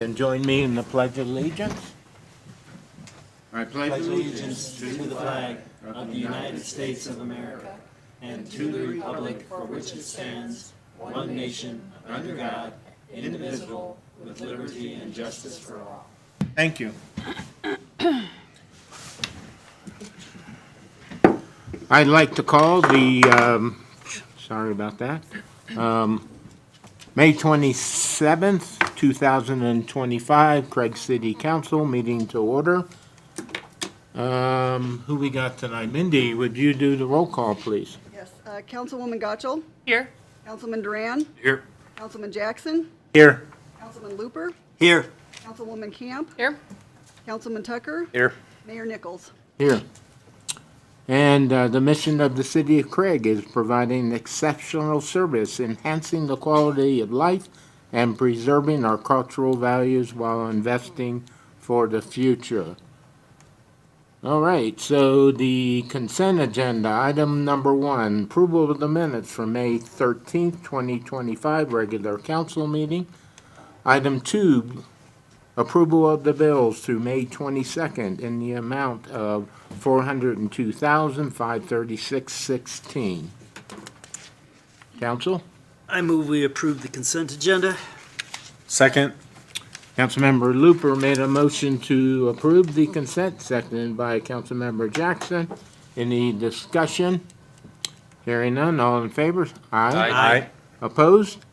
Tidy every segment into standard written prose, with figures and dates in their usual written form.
And join me in the Pledge of Allegiance. I pledge Allegiance to the flag of the United States of America and to the republic for which it stands, one nation, under God, indivisible, with liberty and justice for all. Thank you. I'd like to call the, sorry about that, May 27th, 2025, Craig City Council meeting to order. Who we got tonight? Mindy, would you do the roll call, please? Yes, Councilwoman Gottschall. Here. Councilman Duran. Here. Councilman Jackson. Here. Councilman Looper. Here. Councilwoman Camp. Here. Councilman Tucker. Here. Mayor Nichols. Here. And the mission of the City of Craig is providing exceptional service, enhancing the quality of life, and preserving our cultural values while investing for the future. All right, so the consent agenda, item number 1, approval of the minutes for May 13th, 2025, regular council meeting. Item 2, approval of the bills through May 22nd in the amount of $402,536.16. Council? I move we approve the consent agenda. Second. Councilmember Looper made a motion to approve the consent, seconded by Councilmember Jackson. Any discussion? Hearing none, all in favor? Aye. Opposed?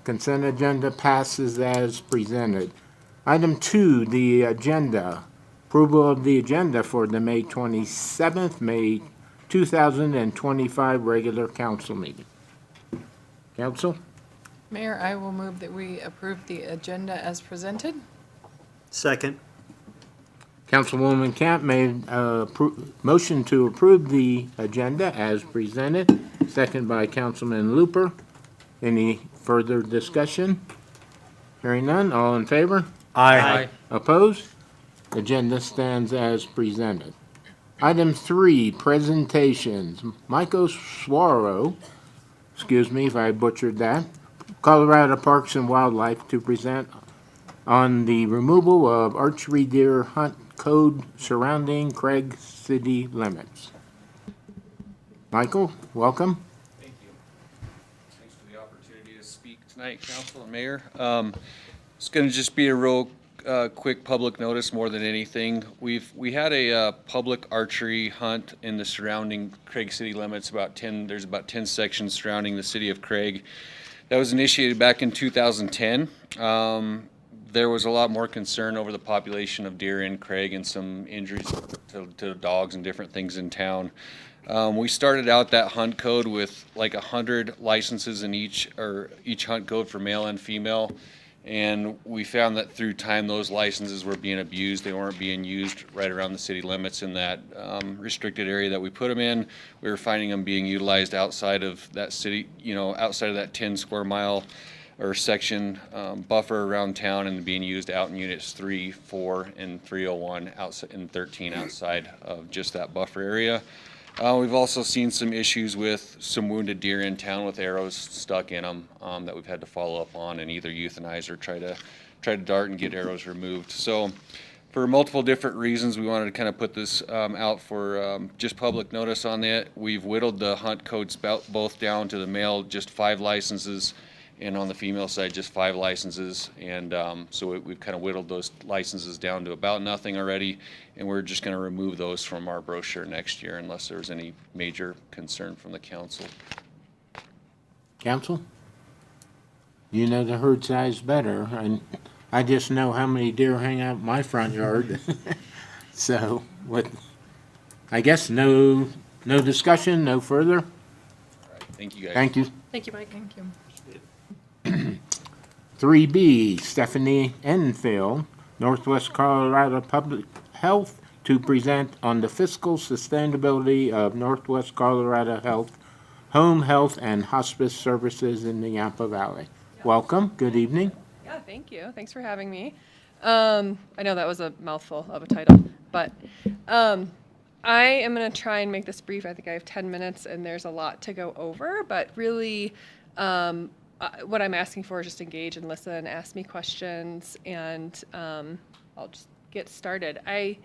Consent agenda passes as presented. Item 2, the agenda. Approval of the agenda for the May 27th, May 2025 regular council meeting. Council? Mayor, I will move that we approve the agenda as presented. Second. Councilwoman Camp made a motion to approve the agenda as presented, second by Councilman Looper. Any further discussion? Hearing none, all in favor? Aye. Opposed? Agenda stands as presented. Item 3, presentations. Michael Suaro, excuse me if I butchered that, Colorado Parks and Wildlife to present on the removal of archery deer hunt code surrounding Craig city limits. Michael, welcome. Thank you. Thanks for the opportunity to speak tonight, Council and Mayor. It's going to just be a real quick public notice more than anything. We had a public archery hunt in the surrounding Craig city limits. There's about 10 sections surrounding the city of Craig. That was initiated back in 2010. There was a lot more concern over the population of deer in Craig and some injuries to dogs and different things in town. We started out that hunt code with like 100 licenses in each hunt code for male and female. And we found that through time, those licenses were being abused. They weren't being used right around the city limits in that restricted area that we put them in. We were finding them being utilized outside of that city, outside of that 10 square mile or section buffer around town, and being used out in units 3, 4, and 301 outside, and 13 outside of just that buffer area. We've also seen some issues with some wounded deer in town with arrows stuck in them that we've had to follow up on and either euthanize or try to dart and get arrows removed. So for multiple different reasons, we wanted to kind of put this out for just public notice on it. We've whittled the hunt codes both down to the male, just 5 licenses, and on the female side, just 5 licenses. And so we've kind of whittled those licenses down to about nothing already. And we're just going to remove those from our brochure next year unless there's any major concern from the council. Council? You know the herd size better, and I just know how many deer hang out in my front yard. So, I guess no discussion, no further? All right, thank you guys. Thank you. Thank you, Mike. Thank you. 3B, Stephanie Enfield, Northwest Colorado Public Health, to present on the fiscal sustainability of Northwest Colorado Health, home health, and hospice services in the Yampa Valley. Welcome. Good evening. Yeah, thank you. Thanks for having me. I know that was a mouthful of a title, but I am going to try and make this brief. I think I have 10 minutes and there's a lot to go over, but really what I'm asking for is just engage and listen, ask me questions, and I'll just get started. I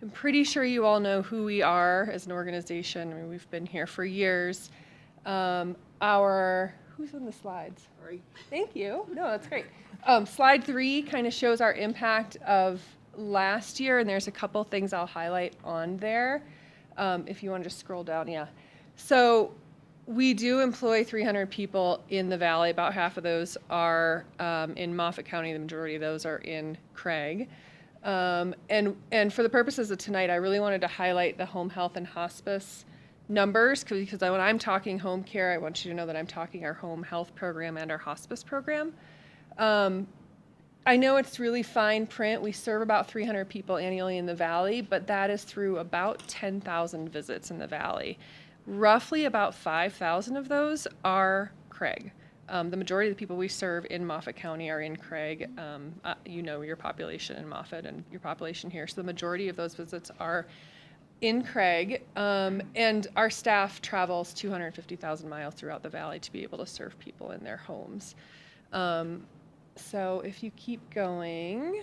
am pretty sure you all know who we are as an organization. I mean, we've been here for years. Who's on the slides? Sorry. Thank you. No, that's great. Slide 3 kind of shows our impact of last year, and there's a couple things I'll highlight on there. If you want to just scroll down, yeah. So we do employ 300 people in the valley. About half of those are in Moffat County. The majority of those are in Craig. And for the purposes of tonight, I really wanted to highlight the home health and hospice numbers, because when I'm talking home care, I want you to know that I'm talking our home health program and our hospice program. I know it's really fine print. We serve about 300 people annually in the valley, but that is through about 10,000 visits in the valley. Roughly about 5,000 of those are Craig. The majority of the people we serve in Moffat County are in Craig. You know your population in Moffat and your population here. So the majority of those visits are in Craig, and our staff travels 250,000 miles throughout the valley to be able to serve people in their homes. So if you keep going,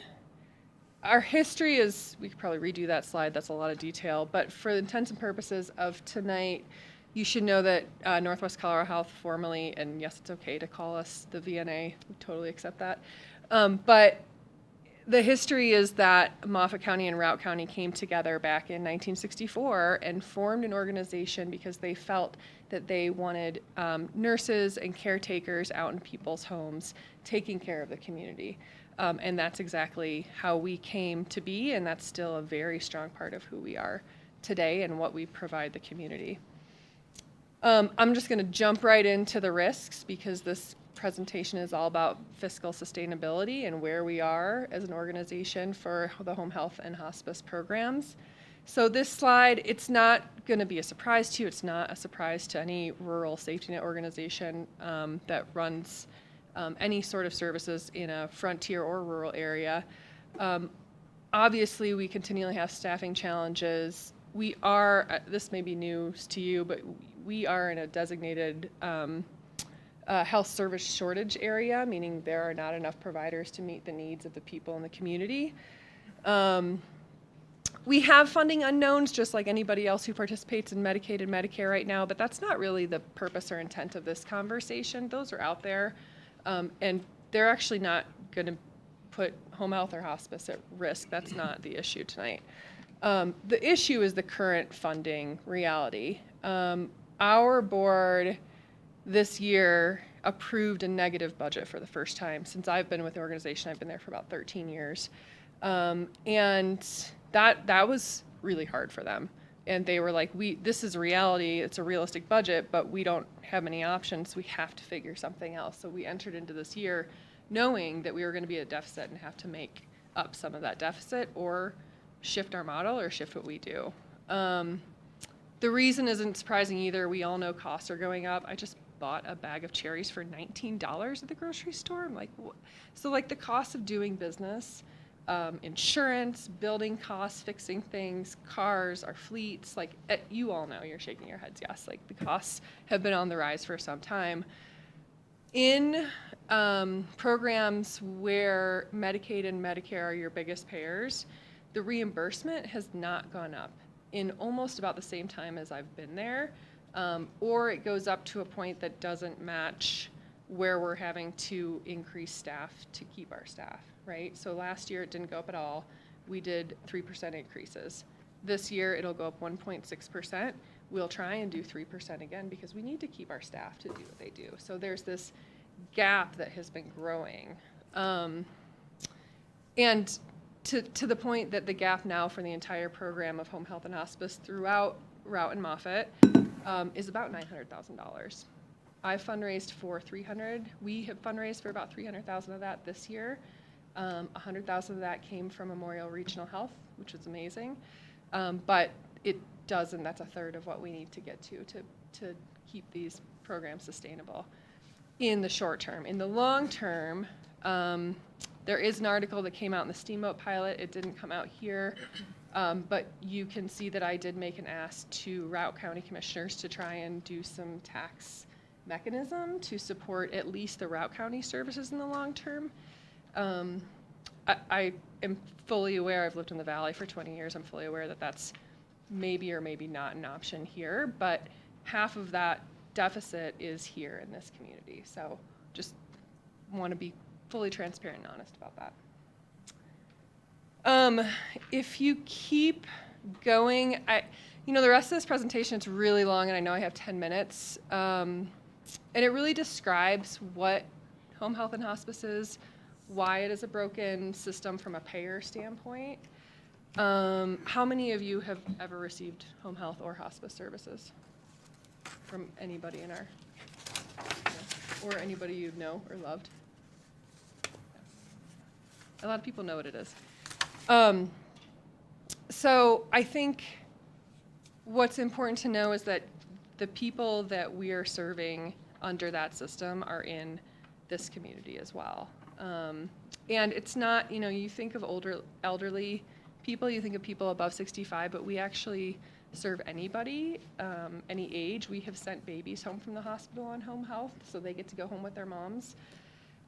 our history is, we could probably redo that slide, that's a lot of detail, but for the intents and purposes of tonight, you should know that Northwest Colorado Health formerly, and yes, it's okay to call us the VNA, we totally accept that, but the history is that Moffat County and Routt County came together back in 1964 and formed an organization because they felt that they wanted nurses and caretakers out in people's homes taking care of the community. And that's exactly how we came to be, and that's still a very strong part of who we are today and what we provide the community. I'm just going to jump right into the risks because this presentation is all about fiscal sustainability and where we are as an organization for the home health and hospice programs. So this slide, it's not going to be a surprise to you. It's not a surprise to any rural safety net organization that runs any sort of services in a frontier or rural area. Obviously, we continually have staffing challenges. We are, this may be news to you, but we are in a designated health service shortage area, meaning there are not enough providers to meet the needs of the people in the community. We have funding unknowns, just like anybody else who participates in Medicaid and Medicare right now, but that's not really the purpose or intent of this conversation. Those are out there, and they're actually not going to put home health or hospice at risk. That's not the issue tonight. The issue is the current funding reality. Our board this year approved a negative budget for the first time since I've been with the organization. I've been there for about 13 years. And that was really hard for them. And they were like, this is reality, it's a realistic budget, but we don't have many options, we have to figure something else. So we entered into this year knowing that we were going to be at a deficit and have to make up some of that deficit or shift our model or shift what we do. The reason isn't surprising either. We all know costs are going up. I just bought a bag of cherries for $19 at the grocery store. I'm like, what? So like the cost of doing business, insurance, building costs, fixing things, cars, our fleets, like you all know, you're shaking your heads, yes, like the costs have been on the rise for some time. In programs where Medicaid and Medicare are your biggest payers, the reimbursement has not gone up in almost about the same time as I've been there, or it goes up to a point that doesn't match where we're having to increase staff to keep our staff, right? So last year it didn't go up at all. We did 3% increases. This year it'll go up 1.6%. We'll try and do 3% again because we need to keep our staff to do what they do. So there's this gap that has been growing. And to the point that the gap now for the entire program of home health and hospice throughout Routt and Moffat is about $900,000. I've fundraised for $300,000. We have fundraised for about $300,000 of that this year. $100,000 of that came from Memorial Regional Health, which is amazing. But it doesn't. That's a third of what we need to get to keep these programs sustainable in the short term. In the long term, there is an article that came out in the Steamboat pilot. It didn't come out here, but you can see that I did make an ask to Routt County commissioners to try and do some tax mechanism to support at least the Routt County services in the long term. I am fully aware, I've lived in the Valley for 20 years, I'm fully aware that that's maybe or maybe not an option here, but half of that deficit is here in this community. So just want to be fully transparent and honest about that. If you keep going, the rest of this presentation, it's really long and I know I have 10 minutes. And it really describes what home health and hospice is, why it is a broken system from a payer standpoint. How many of you have ever received home health or hospice services from anybody in our, or anybody you know or loved? A lot of people know what it is. So I think what's important to know is that the people that we are serving under that system are in this community as well. And it's not, you think of elderly people, you think of people above 65, but we actually serve anybody, any age. We have sent babies home from the hospital on home health, so they get to go home with their moms.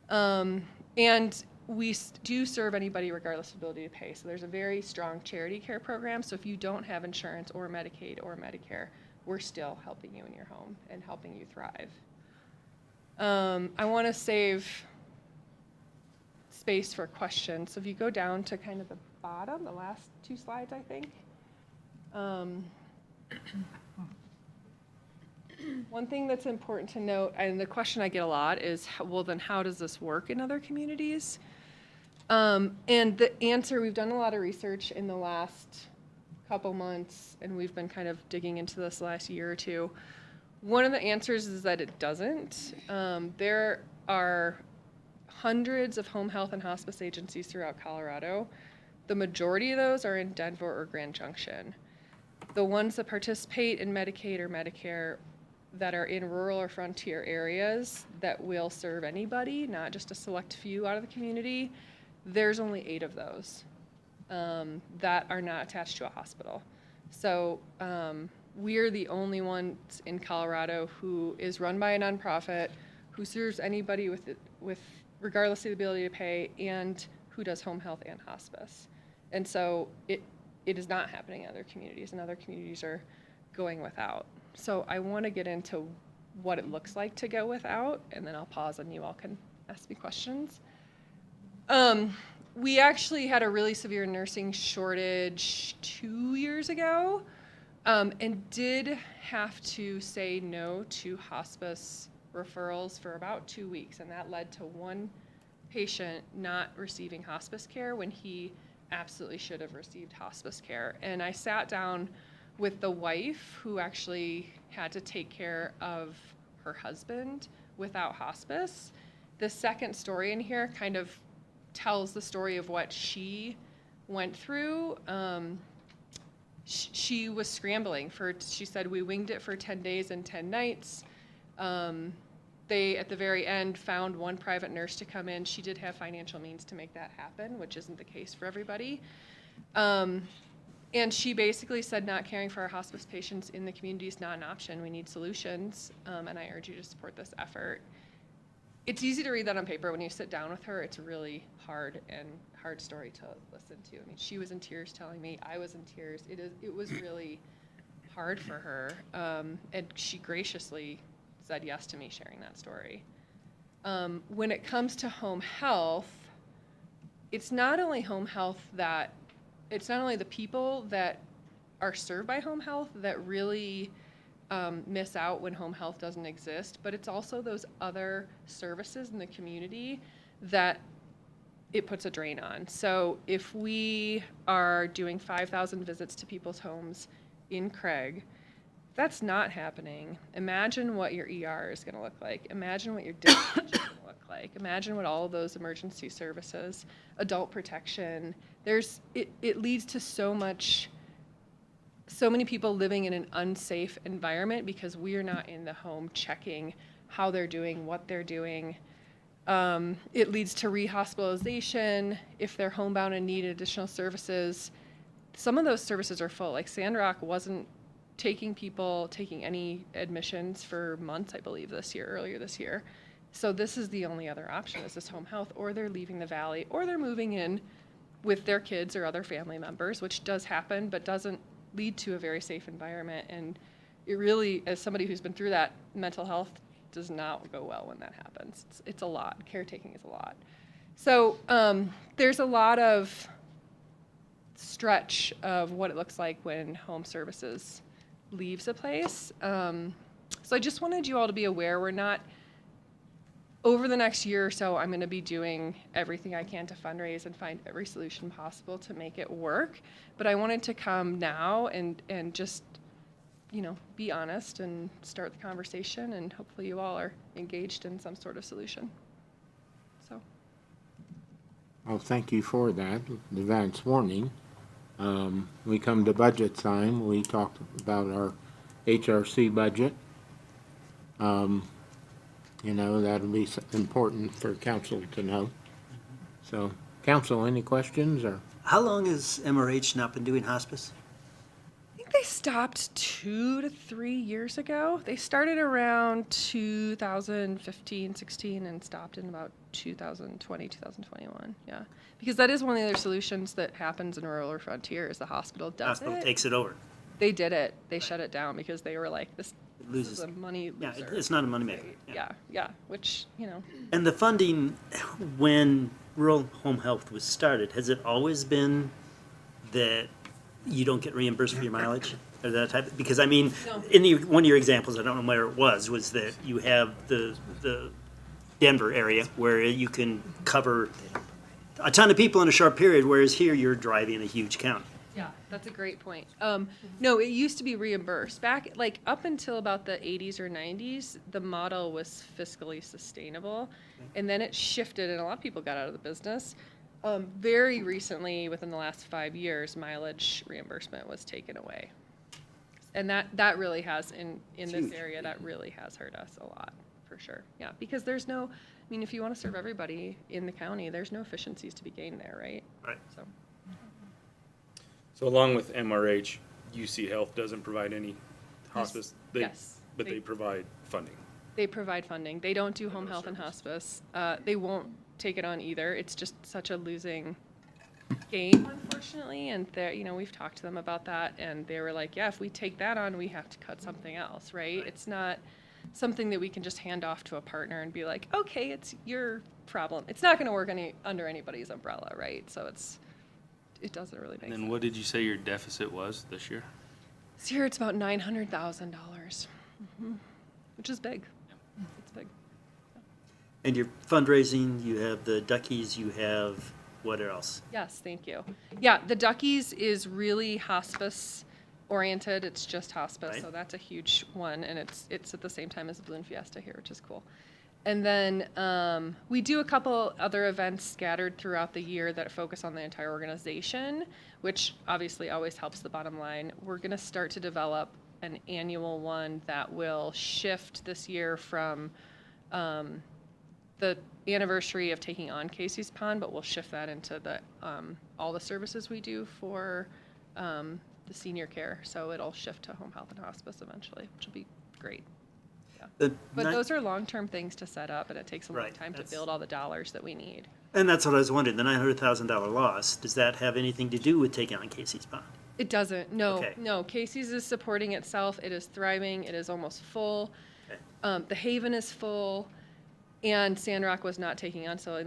And we do serve anybody regardless of ability to pay. So there's a very strong charity care program. So if you don't have insurance or Medicaid or Medicare, we're still helping you in your home and helping you thrive. I want to save space for questions. So if you go down to kind of the bottom, the last two slides, I think. One thing that's important to note, and the question I get a lot is, well, then how does this work in other communities? And the answer, we've done a lot of research in the last couple months, and we've been kind of digging into this last year or two. One of the answers is that it doesn't. There are hundreds of home health and hospice agencies throughout Colorado. The majority of those are in Denver or Grand Junction. The ones that participate in Medicaid or Medicare that are in rural or frontier areas that will serve anybody, not just a select few out of the community, there's only 8 of those that are not attached to a hospital. So we're the only ones in Colorado who is run by a nonprofit, who serves anybody with regardless of the ability to pay, and who does home health and hospice. And so it is not happening in other communities, and other communities are going without. So I want to get into what it looks like to go without, and then I'll pause and you all can ask me questions. We actually had a really severe nursing shortage 2 years ago, and did have to say no to hospice referrals for about 2 weeks, and that led to one patient not receiving hospice care when he absolutely should have received hospice care. And I sat down with the wife who actually had to take care of her husband without hospice. The second story in here kind of tells the story of what she went through. She was scrambling she said, we winged it for 10 days and 10 nights. They, at the very end, found one private nurse to come in. She did have financial means to make that happen, which isn't the case for everybody. And she basically said not caring for our hospice patients in the community is not an option. We need solutions, and I urge you to support this effort. It's easy to read that on paper. When you sit down with her, it's a really hard story to listen to. I mean, she was in tears telling me, I was in tears. It was really hard for her, and she graciously said yes to me sharing that story. When it comes to home health, it's not only the people that are served by home health that really miss out when home health doesn't exist, but it's also those other services in the community that it puts a drain on. So if we are doing 5,000 visits to people's homes in Craig, that's not happening. Imagine what your ER is going to look like. Imagine what your dispatch is going to look like. Imagine what all of those emergency services, adult protection, it leads to so many people living in an unsafe environment because we are not in the home checking how they're doing, what they're doing. It leads to rehospitalization if they're homebound and need additional services. Some of those services are full. Like Sandrock wasn't taking any admissions for months, I believe, earlier this year. So this is the only other option, is this home health, or they're leaving the valley, or they're moving in with their kids or other family members, which does happen, but doesn't lead to a very safe environment. And it really, as somebody who's been through that, mental health does not go well when that happens. It's a lot. Caretaking is a lot. So there's a lot of stretch of what it looks like when home services leaves a place. So I just wanted you all to be aware, we're not, over the next year or so, I'm going to be doing everything I can to fundraise and find every solution possible to make it work. But I wanted to come now and just, be honest and start the conversation, and hopefully you all are engaged in some sort of solution. So. Well, thank you for that, advance warning. We come to budget time, we talked about our HRC budget. That'll be important for council to know. So, council, any questions or? How long has MRH not been doing hospice? I think they stopped 2 to 3 years ago. They started around 2015, 16, and stopped in about 2020, 2021. Yeah, because that is one of the other solutions that happens in rural or frontier is the hospital does Hospital it. takes it over. They did it. They shut it down because they were like, this loses. is a money Yeah, loser. it's not a moneymaker. Yeah, which, And the funding, when rural home health was started, has it always been that you don't get reimbursed for your mileage or that type? Because I mean, No. one of your examples, I don't know where it was that you have the Denver area where you can cover a ton of people in a short period, whereas here you're driving a huge county. Yeah, that's a great point. No, it used to be reimbursed. Back, up until about the 80s or 90s, the model was fiscally sustainable. And then it shifted, and a lot of people got out of the business. Very recently, within the last 5 years, mileage reimbursement was taken away. And that really has, in this huge. area, that really has hurt us a lot, for sure. Yeah, because there's no, if you want to serve everybody in the county, there's no efficiencies to be gained there, right? Right. So. So along with MRH, UC Health doesn't provide any hospice? Yes. But they provide funding? They provide funding. They don't do home health and hospice. They won't take it on either. It's just such a losing game, unfortunately. And we've talked to them about that, and they were like, "Yeah, if we take that on, we have to cut something else, right? It's not something that we can just hand off to a partner and be like, okay, it's your problem. It's not going to work under anybody's umbrella, right? So it doesn't really make And sense. then what did you say your deficit was this year? This year it's about $900,000, which is big. It's big. And your fundraising, you have the Duckies, you have what else? Yes, thank you. Yeah, the Duckies is really hospice oriented. It's just hospice, Right. so that's a huge one, and it's at the same time as the Balloon Fiesta here, which is cool. And then we do a couple other events scattered throughout the year that focus on the entire organization, which obviously always helps the bottom line. We're going to start to develop an annual one that will shift this year from the anniversary of taking on Casey's Pond, but we'll shift that into the all the services we do for the senior care. So it'll shift to home health and hospice eventually, which will be great. But those are long-term things to set up, and it takes a long Right, time to that's- build all the dollars that we need. And that's what I was wondering, the $900,000 loss, does that have anything to do with taking on Casey's Pond? It doesn't. No, Okay. no. Casey's is supporting itself. It is thriving. It is almost full. Okay. The Haven is full, and Sandrock was not taking on. So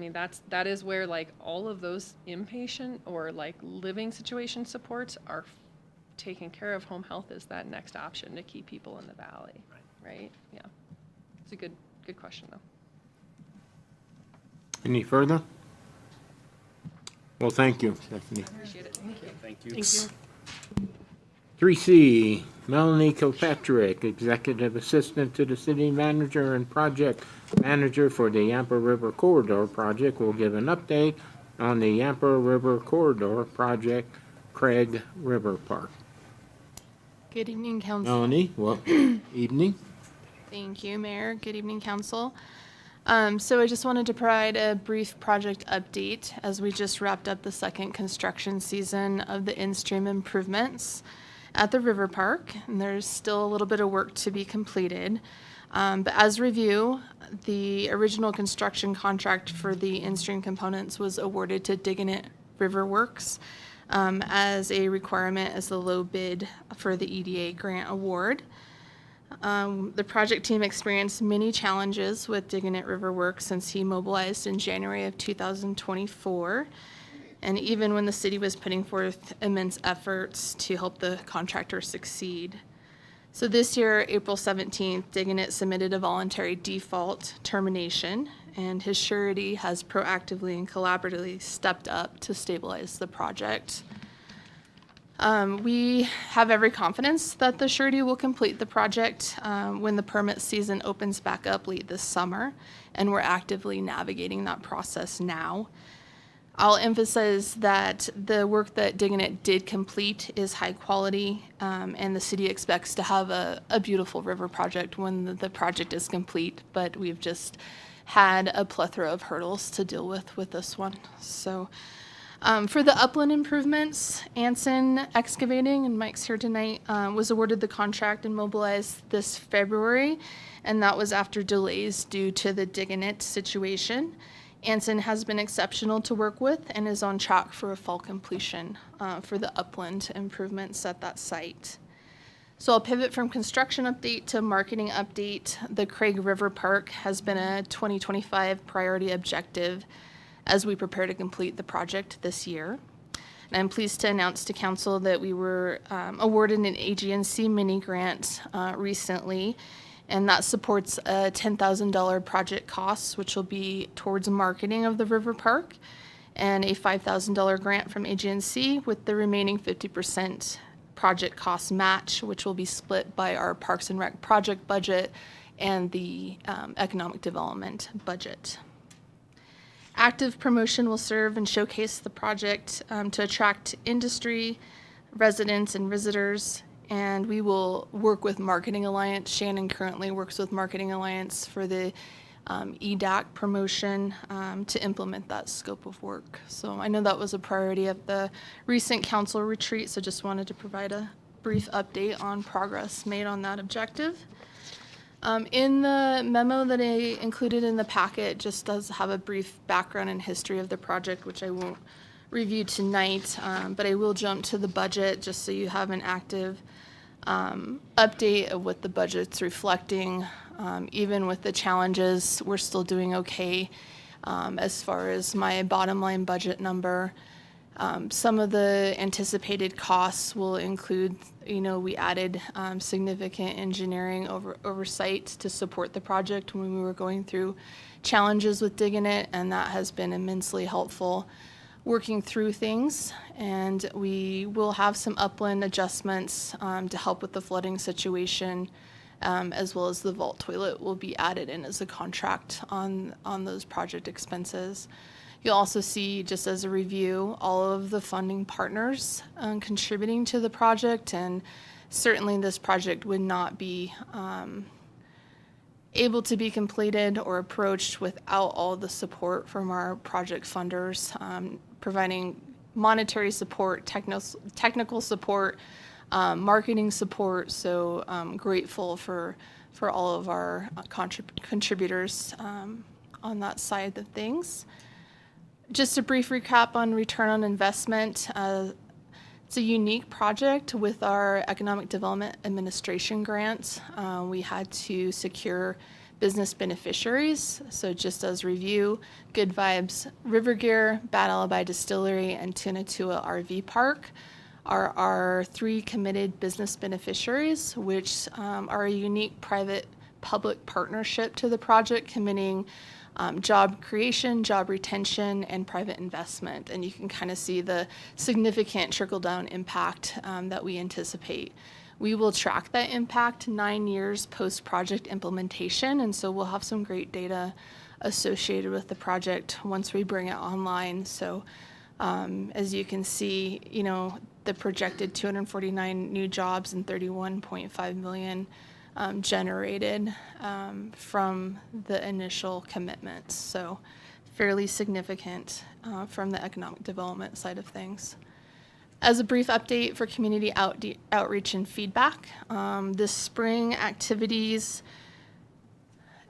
that is where all of those inpatient or living situation supports are taken care of. Home health is that next option to keep people in the valley. Right? Yeah. It's a good question though. Any further? Well, thank you, Stephanie. Appreciate it. Thank you. Thank you. Thank you. 3C, Melanie Kilpatrick, Executive Assistant to the City Manager and Project Manager for the Yampa River Corridor Project, will give an update on the Yampa River Corridor Project, Craig River Park. Good evening, Council. Melanie, well, evening. Thank you, Mayor. Good evening, Council. So I just wanted to provide a brief project update as we just wrapped up the second construction season of the in-stream improvements. at the River Park, and there's still a little bit of work to be completed. But as review, the original construction contract for the in-stream components was awarded to Diggin' It River Works as a requirement as the low bid for the EDA grant award. The project team experienced many challenges with Diggin' It River Works since he mobilized in January of 2024. And even when the city was putting forth immense efforts to help the contractor succeed. So this year, April 17th, Diggin' It submitted a voluntary default termination, and his surety has proactively and collaboratively stepped up to stabilize the project. We have every confidence that the surety will complete the project when the permit season opens back up late this summer, and we're actively navigating that process now. I'll emphasize that the work that Diggin' It did complete is high quality, and the city expects to have a beautiful river project when the project is complete, but we've just had a plethora of hurdles to deal with this one. So for the upland improvements, Anson Excavating, and Mike's here tonight, was awarded the contract and mobilized this February, and that was after delays due to the Diggin' It situation. Anson has been exceptional to work with and is on track for a fall completion for the upland improvements at that site. So I'll pivot from construction update to marketing update. The Craig River Park has been a 2025 priority objective as we prepare to complete the project this year. And I'm pleased to announce to council that we were awarded an AGNC mini grant recently, and that supports a $10,000 project cost, which will be towards marketing of the River Park, and a $5,000 grant from AGNC with the remaining 50% project cost match, which will be split by our Parks and Rec project budget and the economic development budget. Active promotion will serve and showcase the project to attract industry, residents, and visitors. And we will work with Marketing Alliance. Shannon currently works with Marketing Alliance for the EDAC promotion to implement that scope of work. So I know that was a priority at the recent council retreat, so just wanted to provide a brief update on progress made on that objective. In the memo that I included in the packet, just does have a brief background and history of the project, which I won't review tonight, but I will jump to the budget just so you have an active update of what the budget's reflecting. Even with the challenges, we're still doing okay as far as my bottom line budget number. Some of the anticipated costs will include, we added significant engineering oversight to support the project when we were going through challenges with Diggin' It, and that has been immensely helpful working through things. And we will have some upland adjustments to help with the flooding situation, as well as the vault toilet will be added in as a contract on those project expenses. You'll also see, just as a review, all of the funding partners contributing to the project, and certainly this project would not be able to be completed or approached without all the support from our project funders, providing monetary support, technical support, marketing support. So I'm grateful for all of our contributors on that side of things. Just a brief recap on return on investment. It's a unique project with our Economic Development Administration grant. We had to secure business beneficiaries. So just as review, Good Vibes River Gear, Bad Alibi Distillery, and Tunatua RV Park are our 3 committed business beneficiaries, which are a unique private-public partnership to the project, committing job creation, job retention, and private investment. And you can kind of see the significant trickle-down impact that we anticipate. We will track that impact 9 years post-project implementation, and so we'll have some great data associated with the project once we bring it online. So as you can see, the projected 249 new jobs and 31.5 million generated from the initial commitments. So fairly significant from the economic development side of things. As a brief update for community outreach and feedback, this spring activities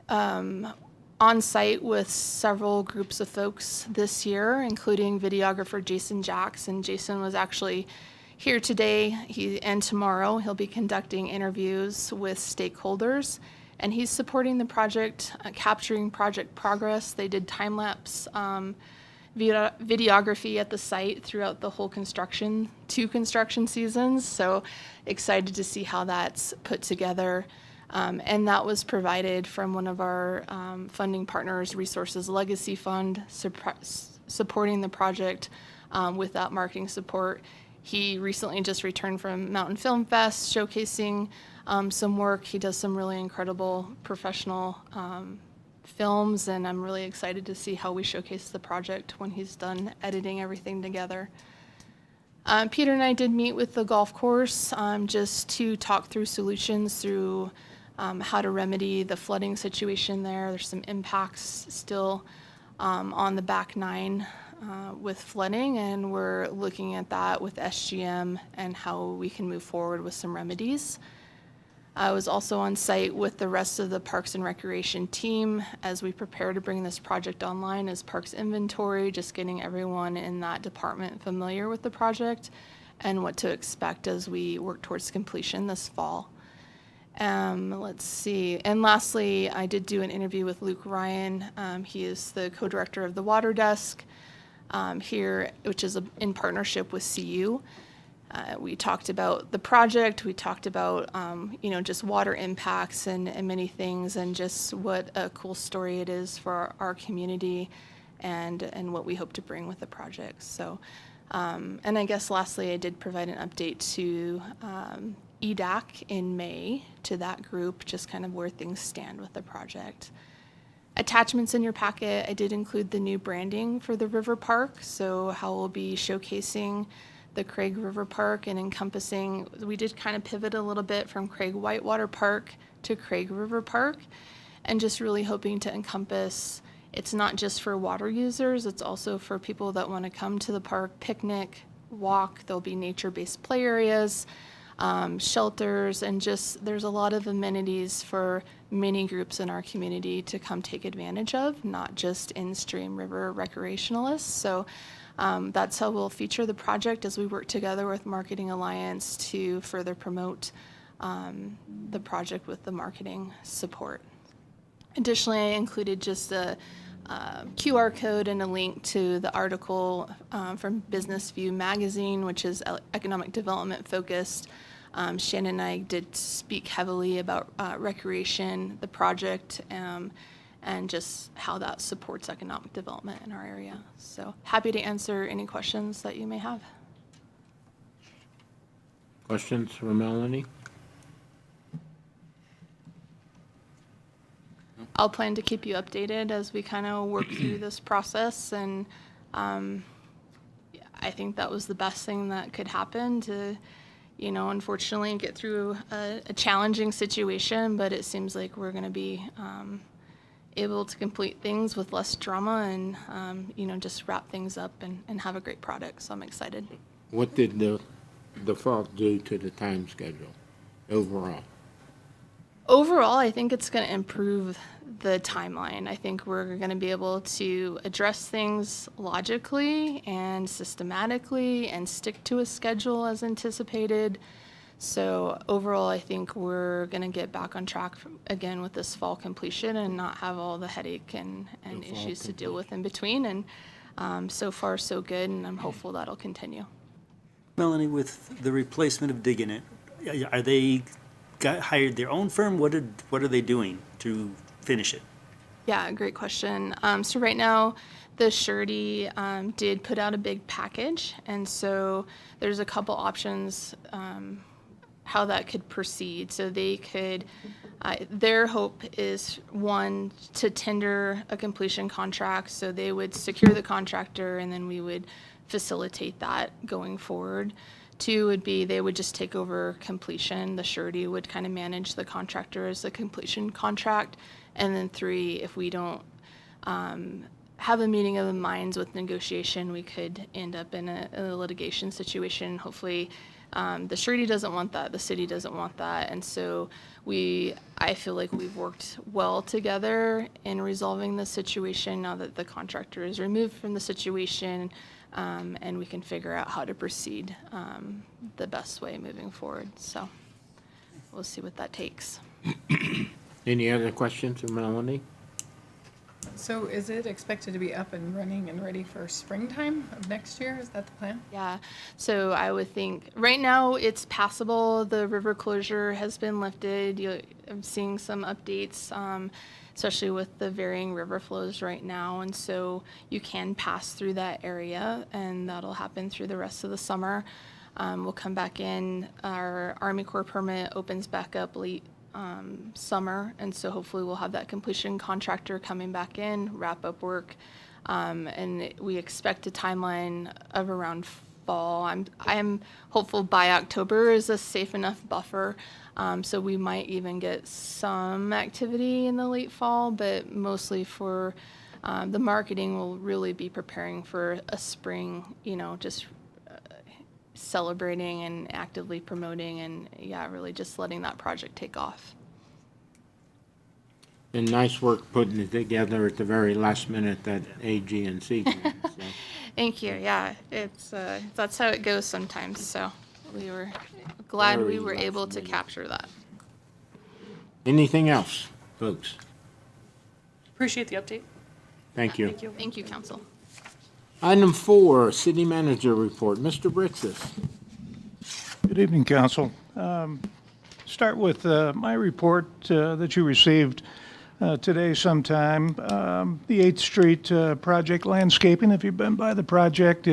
on site with several groups of folks this year, including videographer Jason Jackson. Jason was actually here today and tomorrow. He'll be conducting interviews with stakeholders, and he's supporting the project, capturing project progress. They did time-lapse videography at the site throughout the whole two construction seasons. So excited to see how that's put together. And that was provided from one of our funding partners, Resources Legacy Fund, supporting the project with that marketing support. He recently just returned from Mountain Film Fest, showcasing some work. He does some really incredible professional films, and I'm really excited to see how we showcase the project when he's done editing everything together. Peter and I did meet with the golf course just to talk through solutions through how to remedy the flooding situation there. There's some impacts still on the back nine with flooding, and we're looking at that with SGM and how we can move forward with some remedies. I was also on site with the rest of the Parks and Recreation team as we prepare to bring this project online as Parks Inventory, just getting everyone in that department familiar with the project and what to expect as we work towards completion this fall. Let's see. And lastly, I did do an interview with Luke Ryan. He is the co-director of the Water Desk here, which is in partnership with CU. We talked about the project. We talked about, just water impacts and many things, and just what a cool story it is for our community and what we hope to bring with the project. So, and I guess lastly, I did provide an update to EDAC in May to that group, just kind of where things stand with the project. Attachments in your packet, I did include the new branding for the River Park, so how we'll be showcasing the Craig River Park and encompassing, we did kind of pivot a little bit from Craig Whitewater Park to Craig River Park, and just really hoping to encompass, it's not just for water users, it's also for people that want to come to the park, picnic, walk. There'll be nature-based play areas, shelters, and just there's a lot of amenities for many groups in our community to come take advantage of, not just in-stream river recreationalists. So that's how we'll feature the project as we work together with Marketing Alliance to further promote the project with the marketing support. Additionally, I included just a QR code and a link to the article from Business View magazine, which is economic development focused. Shannon and I did speak heavily about recreation, the project, and just how that supports economic development in our area. So happy to answer any questions that you may have. Questions for Melanie? I'll plan to keep you updated as we kind of work through this process, and I think that was the best thing that could happen to, unfortunately get through a challenging situation, but it seems like we're going to be able to complete things with less drama and, just wrap things up and have a great product. So I'm excited. What did the default do to the time schedule overall? Overall, I think it's going to improve the timeline. I think we're going to be able to address things logically and systematically and stick to a schedule as anticipated. So overall, I think we're going to get back on track again with this fall completion and not have all the headache and issues to deal with in between. And so far, so good, and I'm hopeful that'll continue. Melanie, with the replacement of Digging It, are they hired their own firm? What are they doing to finish it? Yeah, great question. So right now, the surety did put out a big package, and so there's a couple options how that could proceed. So they could, their hope is, one, to tender a completion contract, so they would secure the contractor, and then we would facilitate that going forward. Two would be they would just take over completion. The surety would kind of manage the contractor as a completion contract. And then three, if we don't have a meeting of the minds with negotiation, we could end up in a litigation situation. Hopefully, the surety doesn't want that, the city doesn't want that, and so I feel like we've worked well together in resolving the situation now that the contractor is removed from the situation, and we can figure out how to proceed the best way moving forward. So we'll see what that takes. Any other questions of Melanie? So is it expected to be up and running and ready for springtime of next year? Is that the plan? Yeah, so I would think, right now it's passable, the river closure has been lifted. I'm seeing some updates, especially with the varying river flows right now, and so you can pass through that area, and that'll happen through the rest of the summer. We'll come back in, our Army Corps permit opens back up late summer, and so hopefully we'll have that completion contractor coming back in, wrap up work, and we expect a timeline of around fall. I'm hopeful by October is a safe enough buffer, so we might even get some activity in the late fall, but mostly for the marketing will really be preparing for a spring, just celebrating and actively promoting, and really just letting that project take off. And nice work putting it together at the very last minute, that AG&C grant, so. Thank you. Yeah, it's that's how it goes sometimes. So we were glad we Very were able last to minute. capture that. Anything else, folks? Appreciate the update. Thank you. Thank you. Thank you, Council. Item 4, City Manager Report. Mr. Britzis. Good evening, Council. Start with my report that you received today sometime. The 8th Street project landscaping, if you've been by the project,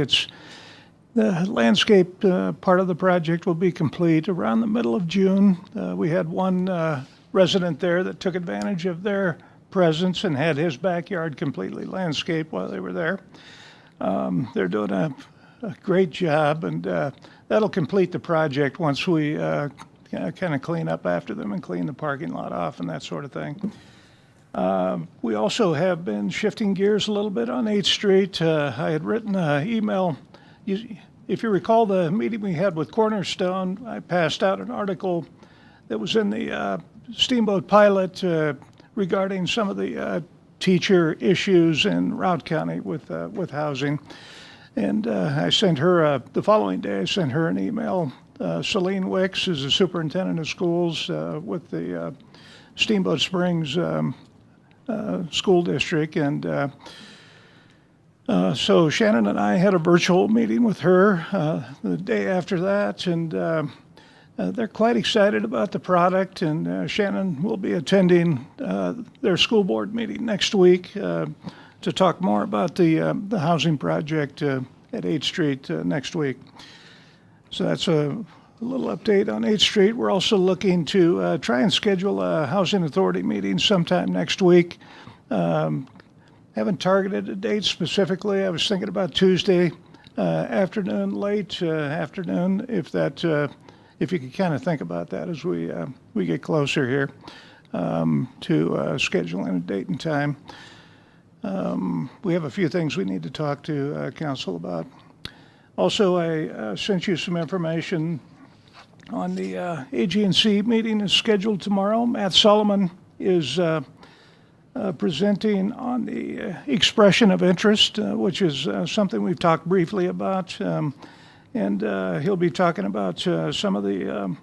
the landscape part of the project will be complete around the middle of June. We had one resident there that took advantage of their presence and had his backyard completely landscaped while they were there. They're doing a great job, and that'll complete the project once we kind of clean up after them and clean the parking lot off and that sort of thing. We also have been shifting gears a little bit on 8th Street. I had written an email. If you recall the meeting we had with Cornerstone, I passed out an article that was in the Steamboat Pilot regarding some of the teacher issues in Routt County with housing. And I sent her, the following day, I sent her an email. Celine Wicks is the superintendent of schools with the Steamboat Springs School District. And so Shannon and I had a virtual meeting with her the day after that, and they're quite excited about the product, and Shannon will be attending their school board meeting next week to talk more about the housing project at 8th Street next week. So that's a little update on 8th Street. We're also looking to try and schedule a housing authority meeting sometime next week. Haven't targeted a date specifically. I was thinking about Tuesday afternoon, late afternoon, if you could kind of think about that as we get closer here to scheduling a date and time. We have a few things we need to talk to council about. Also, I sent you some information on the AG&C meeting is scheduled tomorrow. Matt Solomon is presenting on the expression of interest, which is something we've talked briefly about. And he'll be talking about some of the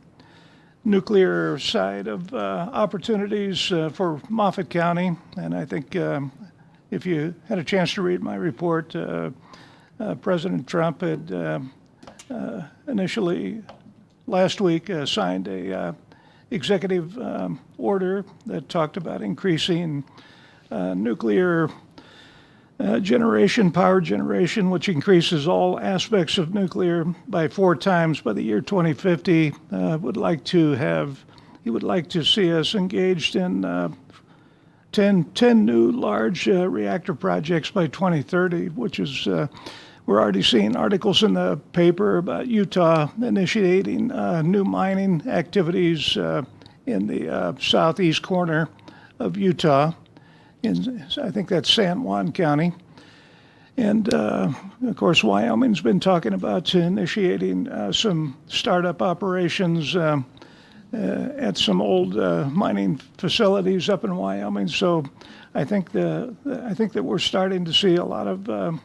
nuclear side of opportunities for Moffat County. And I think if you had a chance to read my report, President Trump had initially last week signed a executive order that talked about increasing nuclear power generation, which increases all aspects of nuclear by 4 times by the year 2050. He would like to see us engaged in 10 new large reactor projects by 2030, which is, we're already seeing articles in the paper about Utah initiating new mining activities in the southeast corner of Utah. I think that's San Juan County. And, of course, Wyoming's been talking about initiating some startup operations at some old mining facilities up in Wyoming. So I think that we're starting to see a lot of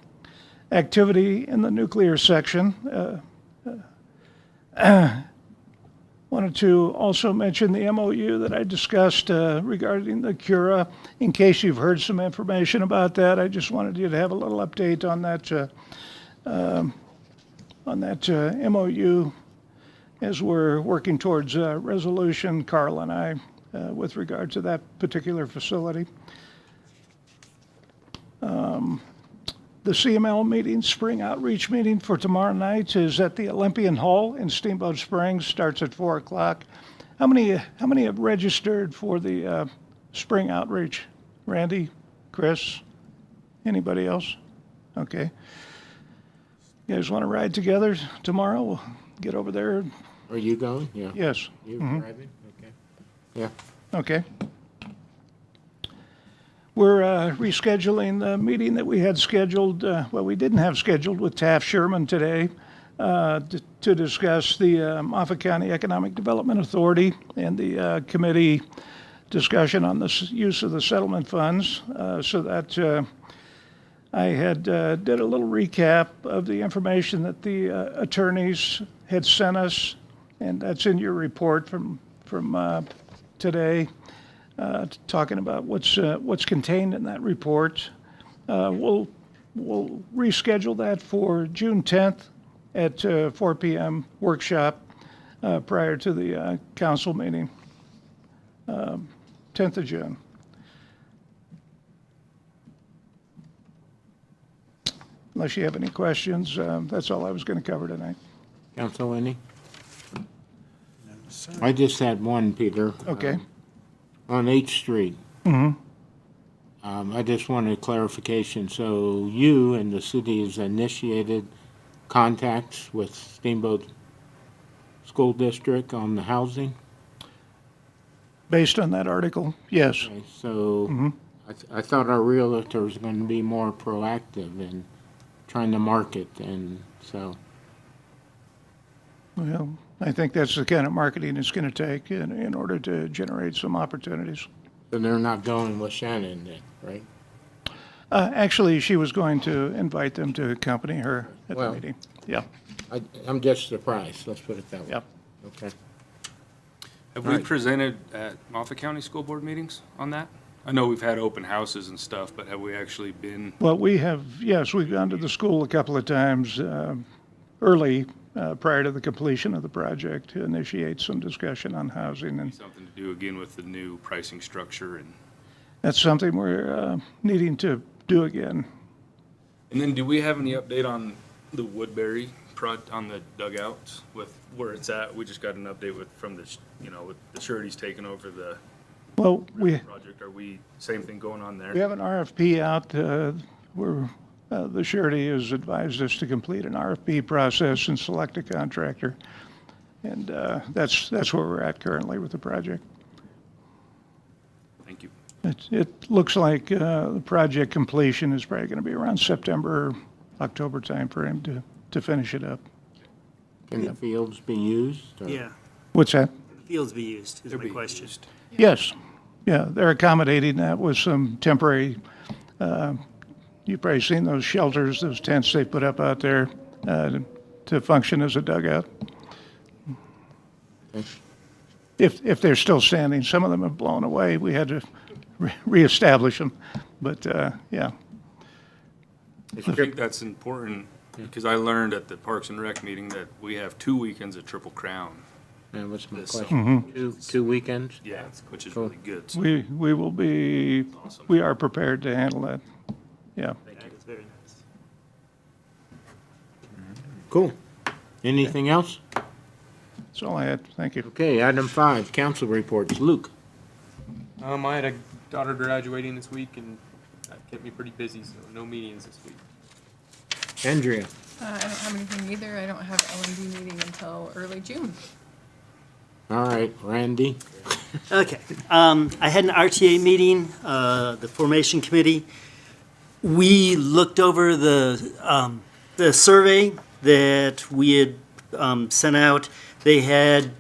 activity in the nuclear section. Wanted to also mention the MOU that I discussed regarding the Cura. In case you've heard some information about that, I just wanted you to have a little update on that MOU as we're working towards resolution, Carl and I, with regard to that particular facility. The CML meeting, spring outreach meeting for tomorrow night is at the Olympian Hall in Steamboat Springs, starts at 4 o'clock. How many have registered for the spring outreach? Randy, Chris, anybody else? Okay. You guys want to ride together tomorrow? We'll get over there. Are you going? Yeah. Yes. You driving? Okay. Yeah. Okay. We're rescheduling the meeting that we had scheduled, we didn't have scheduled with Taft Sherman today to discuss the Moffett County Economic Development Authority and the committee discussion on the use of the settlement funds. So that I had did a little recap of the information that the attorneys had sent us, and that's in your report from today. Talking about what's contained in that report. We'll reschedule that for June 10th at 4 p.m. workshop prior to the council meeting, 10th of June. Unless you have any questions, that's all I was going to cover tonight. Council, any? I just had one, Peter. Okay. On 8th Street. I just wanted clarification. So you and the city has initiated contacts with Steamboat School District on the housing? Based on that article, yes. Okay, so I thought our realtor was going to be more proactive in trying to market, and so. Well, I think that's the kind of marketing it's going to take in order to generate some opportunities. So they're not going with Shannon then, right? Actually, she was going to invite them to accompany her at the Well- meeting. Yeah, I'm just surprised, let's put it that way. Yep. Okay. Have we presented at Moffett County School Board meetings on that? I know we've had open houses and stuff, but have we actually been? well, we have, yes, we've gone to the school a couple of times early, prior to the completion of the project, to initiate some discussion on housing, and Something to do again with the new pricing structure and that's something we're needing to do again. then do we have any update on the Woodbury on the dugouts with where it's at? We just got an update from the, with the sureties taking over the Well, we project. Are we, same thing going on there? We have an RFP out where the surety has advised us to complete an RFP process and select a contractor. And that's where we're at currently with the project. Thank you. It looks like the project completion is probably going to be around September, October timeframe to finish it up. Can the fields be used? or- Yeah, What's that? fields be used is They'll my be question. used. Yes. Yeah, they're accommodating that with some temporary, you've probably seen those shelters, those tents they put up out there to function as a dugout. Okay. If they're still standing, some of them have blown away. We had to reestablish them, but yeah. I think that's important because I learned at the Parks and Rec meeting that we have 2 weekends at Triple Crown. That was my This question. Two weekends? Yeah, which is Cool. really good. So We will be, awesome. we are prepared to handle that. Yeah. That is very nice. Cool. Anything else? That's all I had. Thank you. Okay, item 5, council reports. Luke? I had a daughter graduating this week, and that kept me pretty busy, so no meetings this week. Andrea? I don't have anything either. I don't have L&D meeting until early June. All right, Randy? Okay, I had an RTA meeting, the formation committee. We looked over the survey that we had sent out. They had,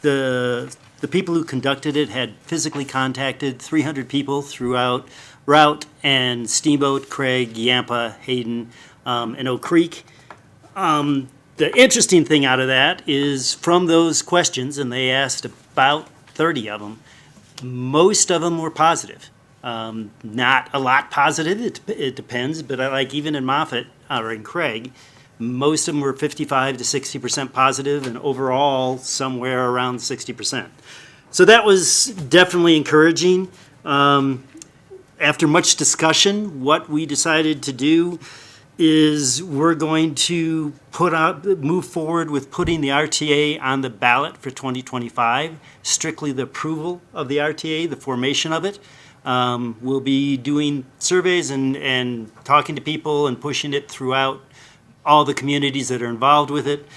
the people who conducted it had physically contacted 300 people throughout Route and Steamboat, Craig, Yampa, Hayden, and Oak Creek. The interesting thing out of that is from those questions, and they asked about 30 of them, most of them were positive. Not a lot positive, it depends, but I like even in Moffett or in Craig, most of them were 55 to 60% positive, and overall somewhere around 60%. So that was definitely encouraging. After much discussion, what we decided to do is we're going to move forward with putting the RTA on the ballot for 2025, strictly the approval of the RTA, the formation of it. We'll be doing surveys and talking to people and pushing it throughout all the communities that are involved with it.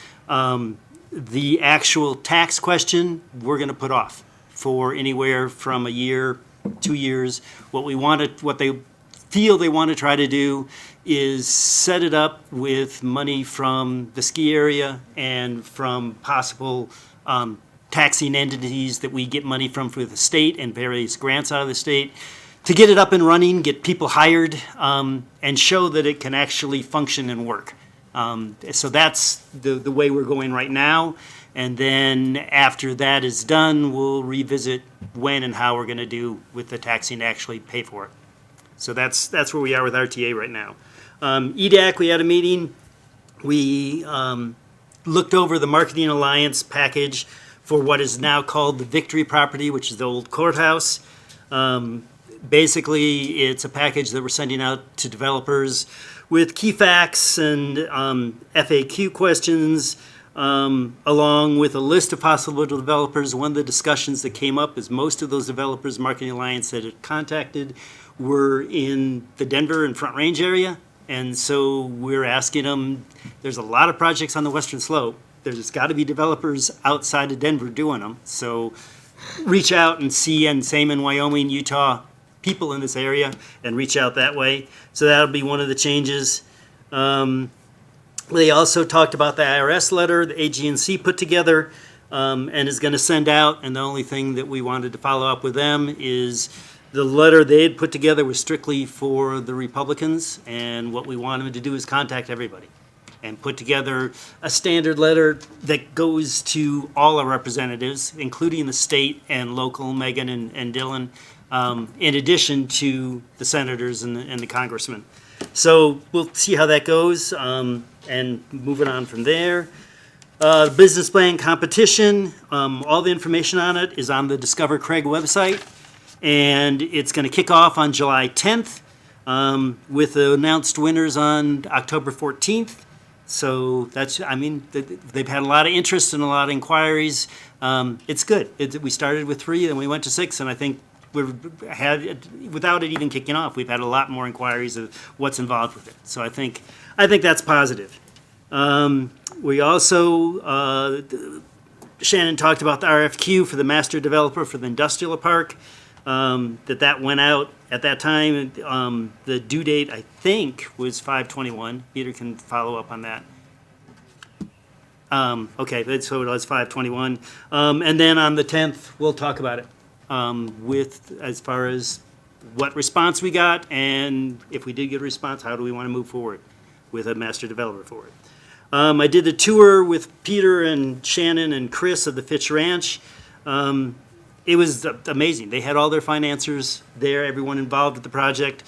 The actual tax question, we're going to put off for anywhere from a year, 2 years. What they feel they want to try to do is set it up with money from the ski area and from possible taxing entities that we get money from for the state and various grants out of the state to get it up and running, get people hired, and show that it can actually function and work. So that's the way we're going right now. And then after that is done, we'll revisit when and how we're going to do with the taxing to actually pay for it. So that's where we are with RTA right now. EDAC, we had a meeting. We looked over the Marketing Alliance package for what is now called the Victory property, which is the old courthouse. Basically, it's a package that we're sending out to developers with key facts and FAQ questions, along with a list of possible developers. One of the discussions that came up is most of those developers Marketing Alliance that had contacted were in the Denver and Front Range area. And so we're asking them, there's a lot of projects on the Western Slope. There's got to be developers outside of Denver doing them. So reach out and see, and same in Wyoming, Utah, people in this area, and reach out that way. So that'll be one of the changes. They also talked about the IRS letter the AG&C put together and is going to send out. And the only thing that we wanted to follow up with them is the letter they had put together was strictly for the Republicans. And what we want them to do is contact everybody and put together a standard letter that goes to all our representatives, including the state and local, Megan and Dylan, in addition to the senators and the congressmen. So we'll see how that goes, and moving on from there. The business plan competition, all the information on it is on the Discover Craig website, and it's going to kick off on July 10th with the announced winners on October 14th. So that's, I mean, they've had a lot of interest and a lot of inquiries. It's good. We started with 3, then we went to 6, and I think without it even kicking off, we've had a lot more inquiries of what's involved with it. So I think that's positive. We also, Shannon talked about the RFQ for the master developer for the industrial park, that went out at that time. The due date, I think, was 5/21. Peter can follow up on that. Okay, so it was 5/21. And then on the 10th, we'll talk about it with as far as what response we got, and if we did get a response, how do we want to move forward with a master developer for it. I did a tour with Peter and Shannon and Chris of the Fitch Ranch. It was amazing. They had all their financiers there, everyone involved with the project.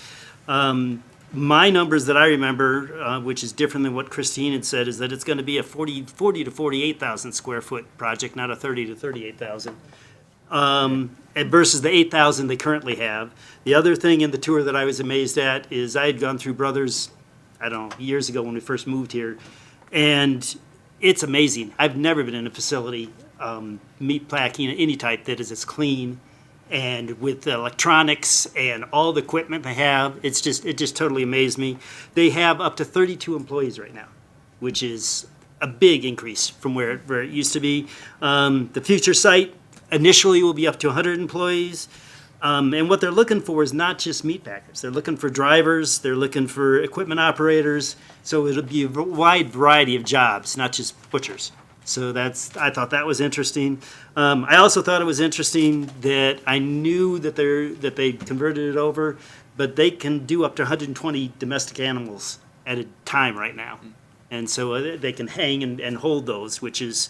My numbers that I remember, which is different than what Christine had said, is that it's going to be a 40 to 48,000 square foot project, not a 30 to 38,000. Versus the 8,000 they currently have. The other thing in the tour that I was amazed at is I had gone through Brothers, I don't know, years ago when we first moved here, and it's amazing. I've never been in a facility, meat packing any type, that is as clean and with the electronics and all the equipment they have. It just totally amazed me. They have up to 32 employees right now, which is a big increase from where it used to be. The future site initially will be up to 100 employees. And what they're looking for is not just meat packers. They're looking for drivers, they're looking for equipment operators. So it'll be a wide variety of jobs, not just butchers. So I thought that was interesting. I also thought it was interesting that I knew that they converted it over, but they can do up to 120 domestic animals at a time right now. And so they can hang and hold those, which is,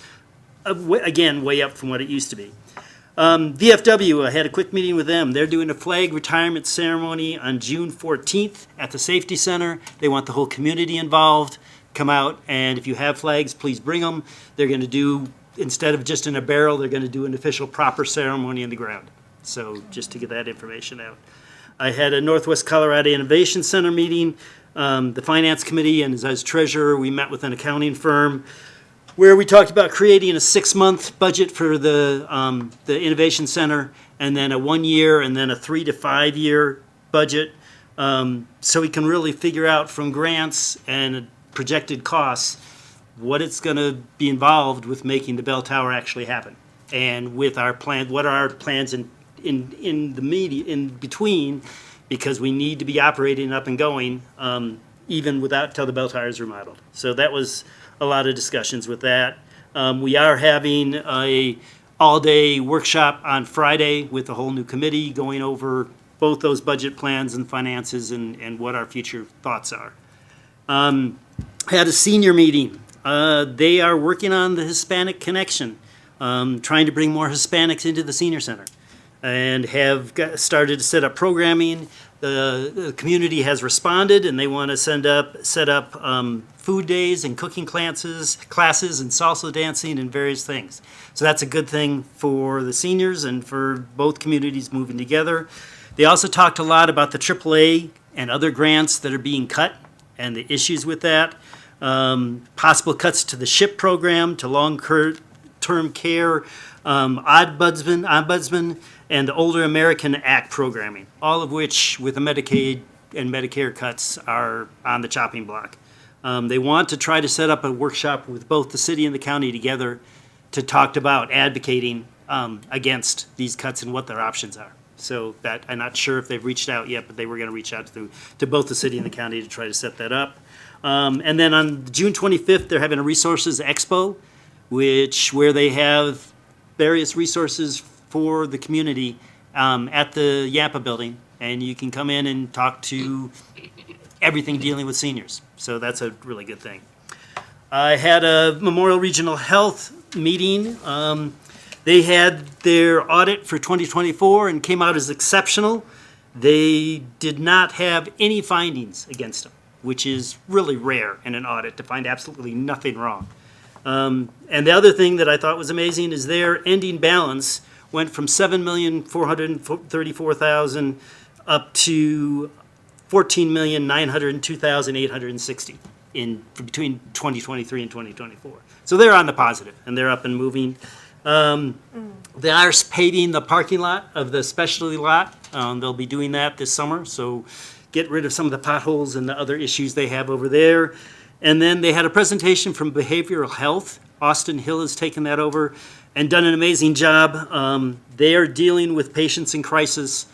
again, way up from what it used to be. VFW, I had a quick meeting with them. They're doing a flag retirement ceremony on June 14th at the Safety Center. They want the whole community involved. Come out, and if you have flags, please bring them. They're going to do, instead of just in a barrel, they're going to do an official proper ceremony in the ground. So just to get that information out. I had a Northwest Colorado Innovation Center meeting. The Finance Committee, and as treasurer, we met with an accounting firm where we talked about creating a 6-month budget for the Innovation Center, and then a 1-year, and then a 3 to 5 year budget, so we can really figure out from grants and projected costs what it's going to be involved with making the bell tower actually happen, and with our plan, what are our plans in between, because we need to be operating up and going even without till the bell tower is remodeled. So that was a lot of discussions with that. We are having a all-day workshop on Friday with a whole new committee going over both those budget plans and finances and what our future thoughts are. Had a senior meeting. They are working on the Hispanic connection, trying to bring more Hispanics into the senior center, and have started to set up programming. The community has responded, and they want to set up food days and cooking classes and salsa dancing and various things. So that's a good thing for the seniors and for both communities moving together. They also talked a lot about the AAA and other grants that are being cut and the issues with that. Possible cuts to the SHIP program, to long-term care, ombudsman, and the Older American Act programming, all of which, with the Medicaid and Medicare cuts, are on the chopping block. They want to try to set up a workshop with both the city and the county together to talk about advocating against these cuts and what their options are. So that, I'm not sure if they've reached out yet, but they were going to reach out to both the city and the county to try to set that up. And then on June 25th, they're having a resources expo, where they have various resources for the community at the Yapa building, and you can come in and talk to everything dealing with seniors. So that's a really good thing. I had a Memorial Regional Health meeting. They had their audit for 2024 and came out as exceptional. They did not have any findings against them, which is really rare in an audit, to find absolutely nothing wrong. And the other thing that I thought was amazing is their ending balance went from $7,434,000 up to $14,902,860 between 2023 and 2024. So they're on the positive, and they're up and moving. They are paving the parking lot of the specialty lot. They'll be doing that this summer, so get rid of some of the potholes and the other issues they have over there. And then they had a presentation from Behavioral Health. Austin Hill has taken that over and done an amazing job. They are dealing with patients in crisis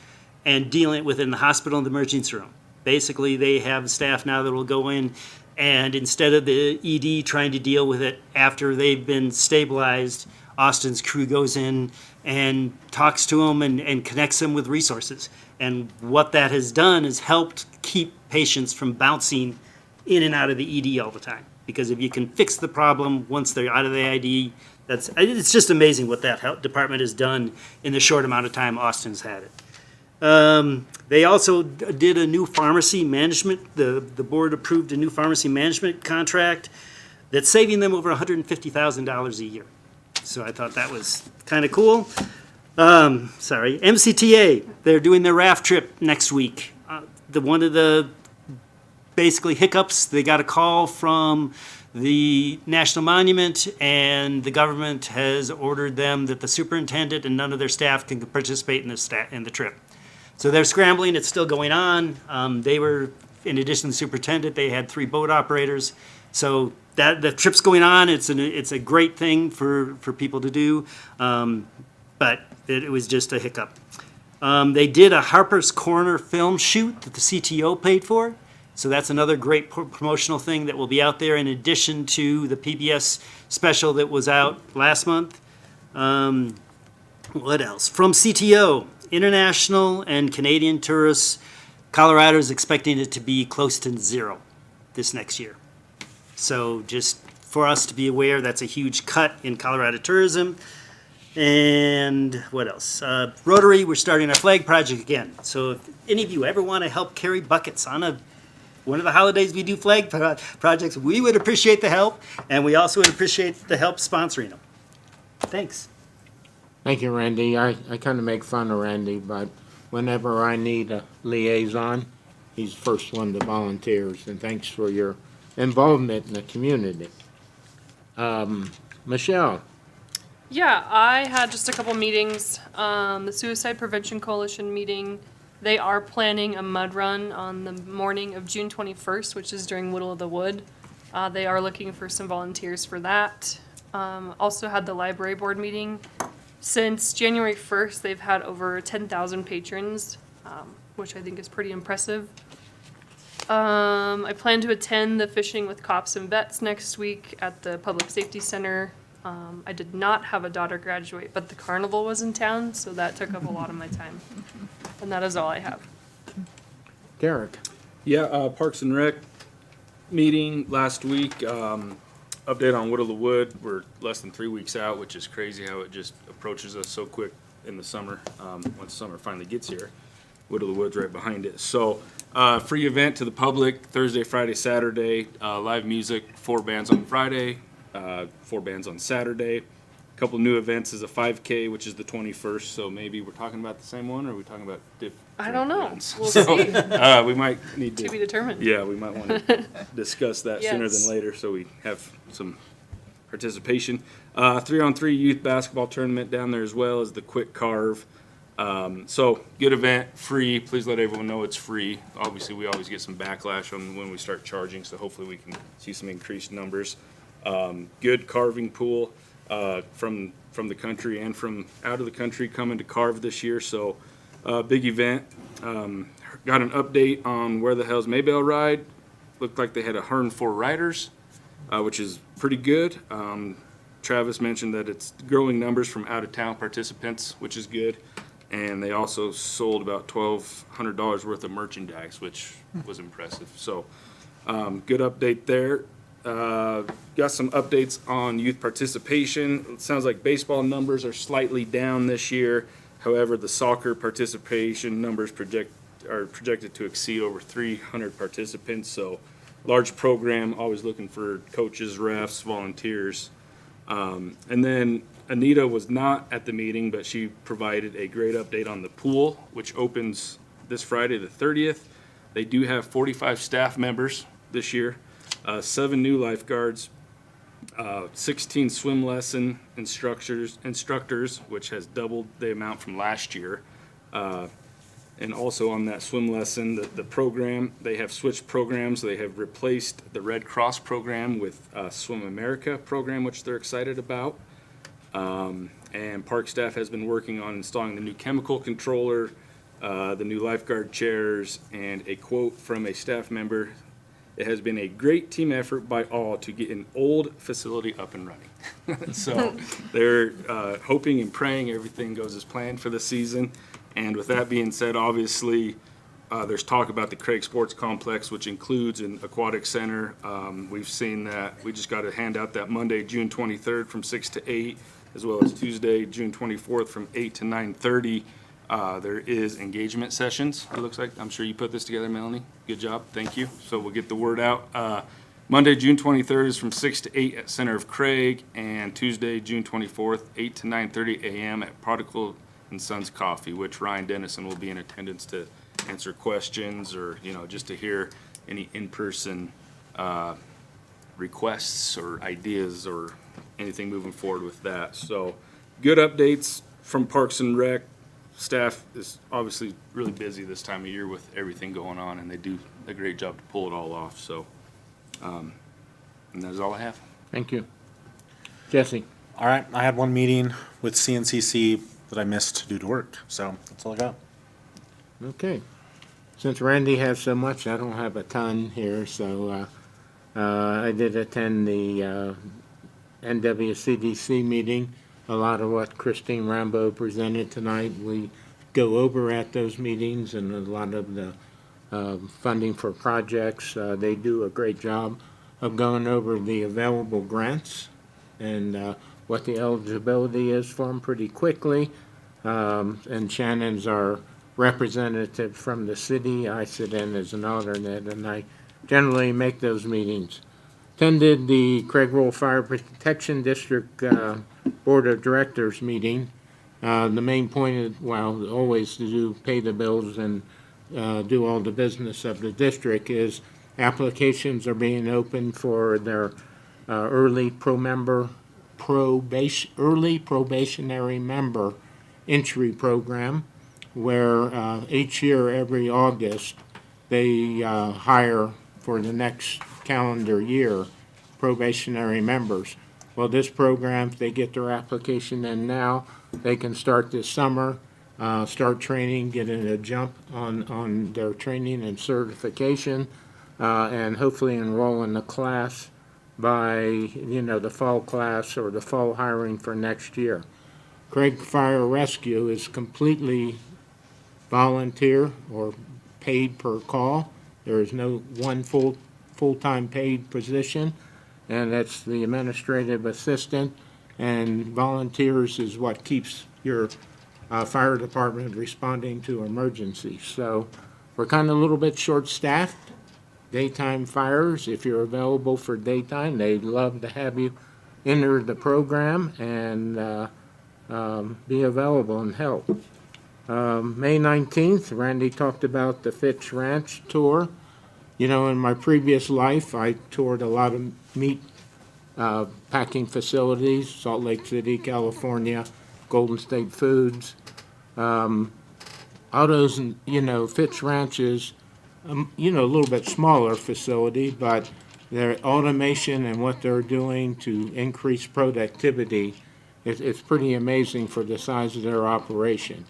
and dealing within the hospital and the emergency room. Basically, they have staff now that will go in, and instead of the ED trying to deal with it after they've been stabilized, Austin's crew goes in and talks to them and connects them with resources. And what that has done is helped keep patients from bouncing in and out of the ED all the time. Because if you can fix the problem once they're out of the ID, it's just amazing what that health department has done in the short amount of time Austin's had it. They also did a new pharmacy management. The board approved a new pharmacy management contract that's saving them over $150,000 a year. So I thought that was kind of cool. MCTA, they're doing their raft trip next week. One of the basically hiccups, they got a call from the National Monument, and the government has ordered them that the superintendent and none of their staff can participate in the trip. So they're scrambling. It's still going on. They were, in addition to the superintendent, they had 3 boat operators. So that the trip's going on. It's a great thing for people to do, but it was just a hiccup. They did a Harper's Corner film shoot that the CTO paid for. So that's another great promotional thing that will be out there in addition to the PBS special that was out last month. What else? From CTO, international and Canadian tourists, Colorado is expecting it to be close to zero this next year. So just for us to be aware, that's a huge cut in Colorado tourism. And what else? Rotary, we're starting our flag project again. So if any of you ever want to help carry buckets on one of the holidays we do flag projects, we would appreciate the help, and we also would appreciate the help sponsoring them. Thanks. Thank you, Randy. I kind of make fun of Randy, but whenever I need a liaison, he's the first one that volunteers, and thanks for your involvement in the community. Michelle? Yeah, I had just a couple meetings. The Suicide Prevention Coalition meeting, they are planning a mud run on the morning of June 21st, which is during Whittle of the Wood. They are looking for some volunteers for that. Also had the library board meeting. Since January 1st, they've had over 10,000 patrons, which I think is pretty impressive. I plan to attend the Fishing with Cops and Vets next week at the Public Safety Center. I did not have a daughter graduate, but the carnival was in town, so that took up a lot of my time. And that is all I have. Derek? Yeah, Parks and Rec meeting last week. Update on Whittle of the Wood. We're less than 3 weeks out, which is crazy how it just approaches us so quick in the summer. Once summer finally gets here, Whittle of the Wood's right behind it. So, free event to the public Thursday, Friday, Saturday. Live music, 4 bands on Friday, 4 bands on Saturday. A couple new events is a 5K, which is the 21st. So maybe we're talking about the same one, or are we talking about different? I don't know. Events? We'll So, see. we might need To be determined. Yeah, we might want to discuss that sooner Yes. than later, so we have some participation. 3-on-3 youth basketball tournament down there as well as the Quick Carve. So good event, free. Please let everyone know it's free. Obviously, we always get some backlash on when we start charging, so hopefully we can see some increased numbers. Good carving pool from the country and from out of the country coming to carve this year. So big event. Got an update on Where the Hell's Maybell ride. Looked like they had 104 riders, which is pretty good. Travis mentioned that it's growing numbers from out-of-town participants, which is good. And they also sold about $1,200 worth of merchandise, which was impressive. So good update there. Got some updates on youth participation. It sounds like baseball numbers are slightly down this year. However, the soccer participation numbers are projected to exceed over 300 participants. So large program, always looking for coaches, refs, volunteers. And then Anita was not at the meeting, but she provided a great update on the pool, which opens this Friday, the 30th. They do have 45 staff members this year, 7 new lifeguards, 16 swim lesson instructors, which has doubled the amount from last year. And also on that swim lesson, the program, they have switched programs. They have replaced the Red Cross program with Swim America program, which they're excited about. And park staff has been working on installing the new chemical controller, the new lifeguard chairs, and a quote from a staff member: "It has been a great team effort by all to get an old facility up and running." So they're hoping and praying everything goes as planned for the season. And with that being said, obviously, there's talk about the Craig Sports Complex, which includes an aquatic center. We've seen that. We just got to hand out that Monday, June 23rd from 6 to 8, as well as Tuesday, June 24th from 8 to 9:30. There is engagement sessions, it looks like. I'm sure you put this together, Melanie. Good job. Thank you. So we'll get the word out. Monday, June 23rd is from 6 to 8 at Center of Craig, and Tuesday, June 24th, 8 to 9:30 a.m. at Prodigal and Sons Coffee, which Ryan Dennison will be in attendance to answer questions or, just to hear any in-person requests or ideas or anything moving forward with that. So good updates from Parks and Rec. Staff is obviously really busy this time of year with everything going on, and they do a great job to pull it all off. So, and that's all I have. Thank you. Jesse? All right, I had one meeting with CNCC that I missed due to work, so that's all I got. Okay. Since Randy has so much, I don't have a ton here, so I did attend the NWCDC meeting. A lot of what Christine Rambo presented tonight, we go over at those meetings, and a lot of the funding for projects. They do a great job of going over the available grants and what the eligibility is for them pretty quickly. And Shannon's our representative from the city. I sit in as an alternate, and I generally make those meetings. Attended the Craig Rural Fire Protection District Board of Directors meeting. The main point is, well, always to pay the bills and do all the business of the district, is applications are being opened for their early probationary member entry program, where each year, every August, they hire for the next calendar year probationary members. Well, this program, if they get their application in now, they can start this summer, start training, getting a jump on their training and certification, and hopefully enroll in the class by, the fall class or the fall hiring for next year. Craig Fire Rescue is completely volunteer or paid per call. There is no one full-time paid position, and that's the administrative assistant. And volunteers is what keeps your fire department responding to emergencies. So we're kind of a little bit short-staffed. Daytime fires, if you're available for daytime, they'd love to have you enter the program and be available and help. May 19th, Randy talked about the Fitch Ranch tour. In my previous life, I toured a lot of meat packing facilities, Salt Lake City, California, Golden State Foods. Autos and, Fitch Ranch is, a little bit smaller facility, but their automation and what they're doing to increase productivity, it's pretty amazing for the size of their operation.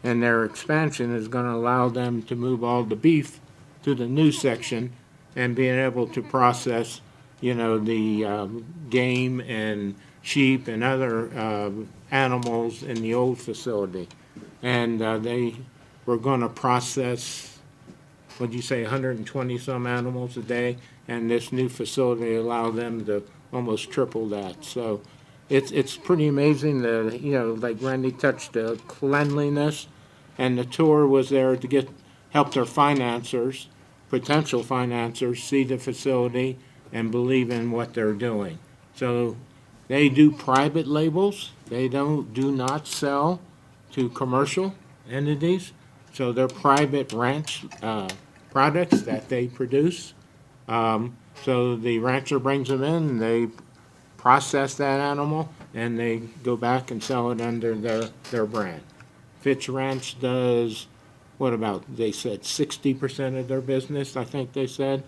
And their expansion is going to allow them to move all the beef to the new section and being able to process, the game and sheep and other animals in the old facility. And they were going to process, 120 some animals a day, and this new facility allowed them to almost triple that. So it's pretty amazing that, like Randy touched, the cleanliness, and the tour was there to help their financiers, potential financiers, see the facility and believe in what they're doing. So they do private labels. They do not sell to commercial entities. So they're private ranch products that they produce. So the rancher brings them in, they process that animal, and they go back and sell it under their brand. Fitch Ranch does, they said 60% of their business, I think they said,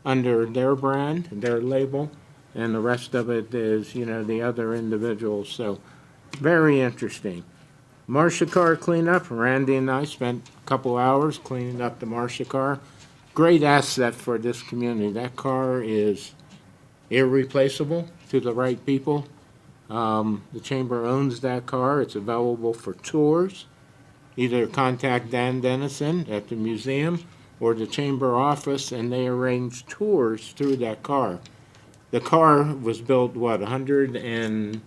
under their brand, their label, and the rest of it is, the other individuals. So very interesting. Marcia car cleanup, Randy and I spent a couple hours cleaning up the Marcia car. Great asset for this community. That car is irreplaceable to the right people. The chamber owns that car. It's available for tours. Either contact Dan Dennison at the museum or the chamber office, and they arrange tours through that car. The car was built, 115?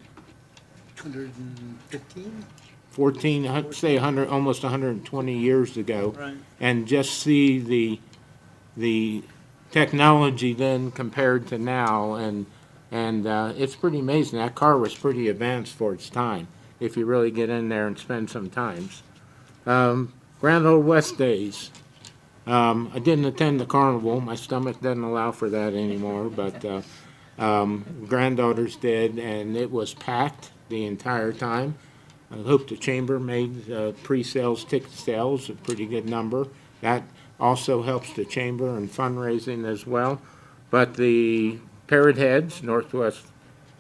14, I'd say 100, almost 120 years ago. Right. And just see the technology then compared to now, and it's pretty amazing. That car was pretty advanced for its time, if you really get in there and spend some times. Grand Old West Days. I didn't attend the carnival. My stomach doesn't allow for that anymore, but granddaughters did, and it was packed the entire time. I hope the chamber made pre-sales ticket sales a pretty good number. That also helps the chamber in fundraising as well. But the Parrot Heads, Northwest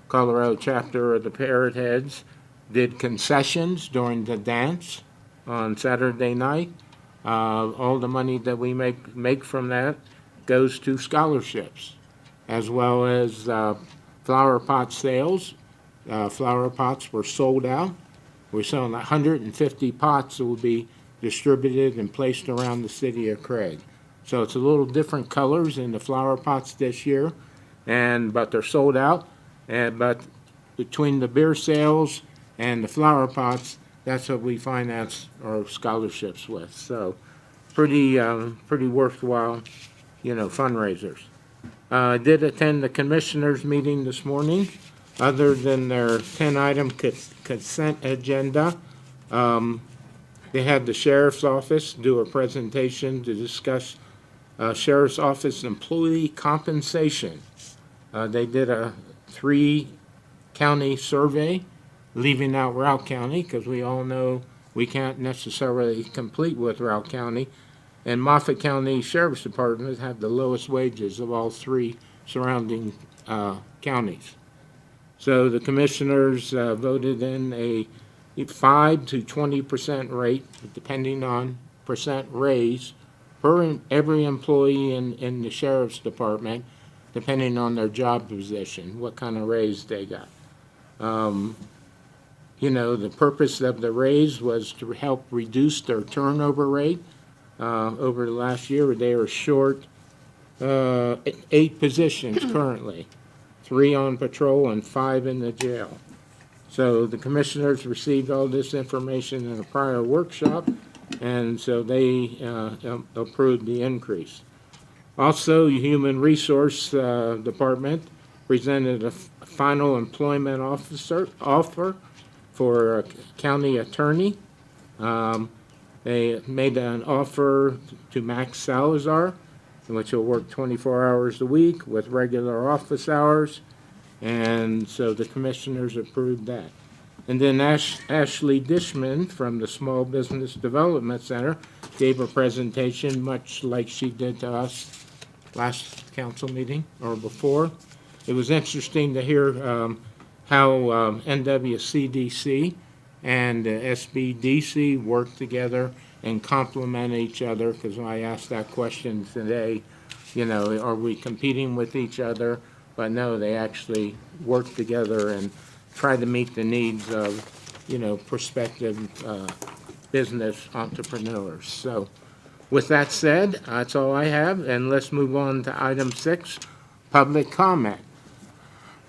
Colorado chapter of the Parrot Heads, did concessions during the dance on Saturday night. All the money that we make from that goes to scholarships, as well as flower pot sales. Flower pots were sold out. We're selling 150 pots that will be distributed and placed around the city of Craig. So it's a little different colors in the flower pots this year, but they're sold out. But between the beer sales and the flower pots, that's what we finance our scholarships with. So pretty worthwhile, fundraisers. I did attend the commissioners' meeting this morning. Other than their 10-item consent agenda, they had the sheriff's office do a presentation to discuss sheriff's office employee compensation. They did a 3-county survey, leaving out Routt County, because we all know we can't necessarily compete with Routt County. And Moffett County Sheriff's Department have the lowest wages of all 3 surrounding counties. So the commissioners voted in a 5 to 20% rate, depending on percent raise, per every employee in the sheriff's department, depending on their job position, what kind of raise they got. The purpose of the raise was to help reduce their turnover rate. Over the last year, they are short 8 positions currently, 3 on patrol and 5 in the jail. So the commissioners received all this information in a prior workshop, and so they approved the increase. Also, Human Resource Department presented a final employment offer for a county attorney. They made an offer to Max Salazar, which will work 24 hours a week with regular office hours, and so the commissioners approved that. And then Ashley Dishman from the Small Business Development Center gave a presentation much like she did to us last council meeting or before. It was interesting to hear how NWCDC and SBDC work together and complement each other, because I asked that question today, are we competing with each other? But no, they actually work together and try to meet the needs of, prospective business entrepreneurs. So with that said, that's all I have, and let's move on to item 6, public comment.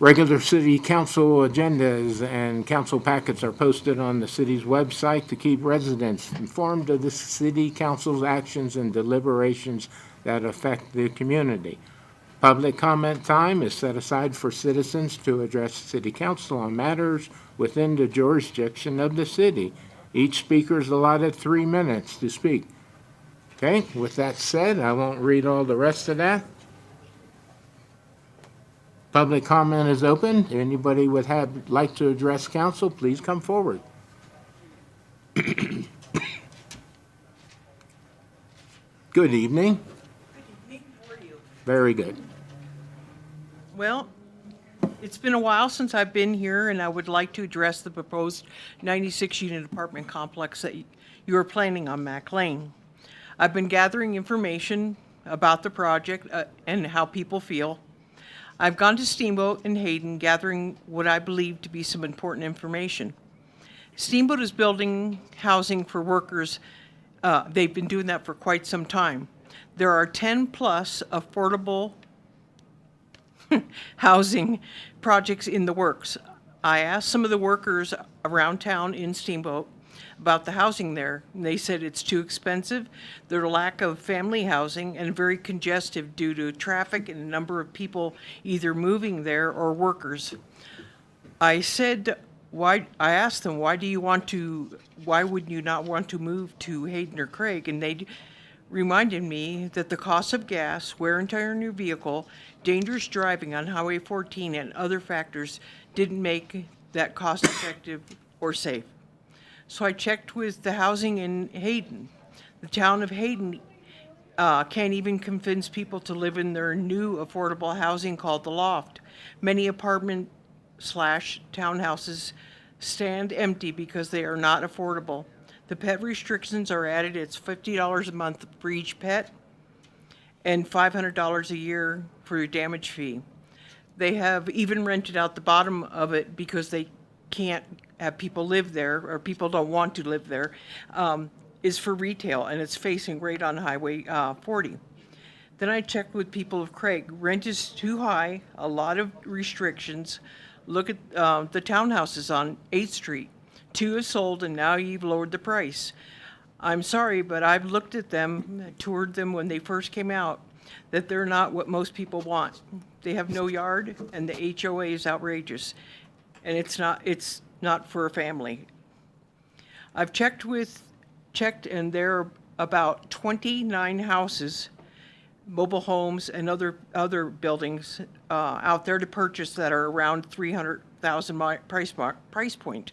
Regular city council agendas and council packets are posted on the city's website to keep residents informed of the city council's actions and deliberations that affect the community. Public comment time is set aside for citizens to address city council on matters within the jurisdiction of the city. Each speaker is allotted 3 minutes to speak. Okay, with that said, I won't read all the rest of that. Public comment is open. Anybody would like to address council, please come forward. Good evening. How are you? Very good. Well, it's been a while since I've been here, and I would like to address the proposed 96-unit apartment complex that you are planning on Mack Lane. I've been gathering information about the project and how people feel. I've gone to Steamboat and Hayden gathering what I believe to be some important information. Steamboat is building housing for workers. They've been doing that for quite some time. There are 10 plus affordable housing projects in the works. I asked some of the workers around town in Steamboat about the housing there, and they said it's too expensive, their lack of family housing, and very congestive due to traffic and a number of people either moving there or workers. I asked them, why would you not want to move to Hayden or Craig? And they reminded me that the cost of gas, wear and tear on your vehicle, dangerous driving on Highway 14, and other factors didn't make that cost effective or safe. So I checked with the housing in Hayden. The town of Hayden can't even convince people to live in their new affordable housing called The Loft. Many apartment/townhouses stand empty because they are not affordable. The pet restrictions are added. It's $50 a month for each pet and $500 a year for your damage fee. They have even rented out the bottom of it because they can't have people live there, or people don't want to live there, is for retail, and it's facing right on Highway 40. Then I checked with people of Craig. Rent is too high, a lot of restrictions. Look at the townhouses on 8th Street. 2 is sold, and now you've lowered the price. I'm sorry, but I've looked at them, toured them when they first came out, that they're not what most people want. They have no yard, and the HOA is outrageous, and it's not for a family. I've checked, and there are about 29 houses, mobile homes, and other buildings out there to purchase that are around $300,000 price point.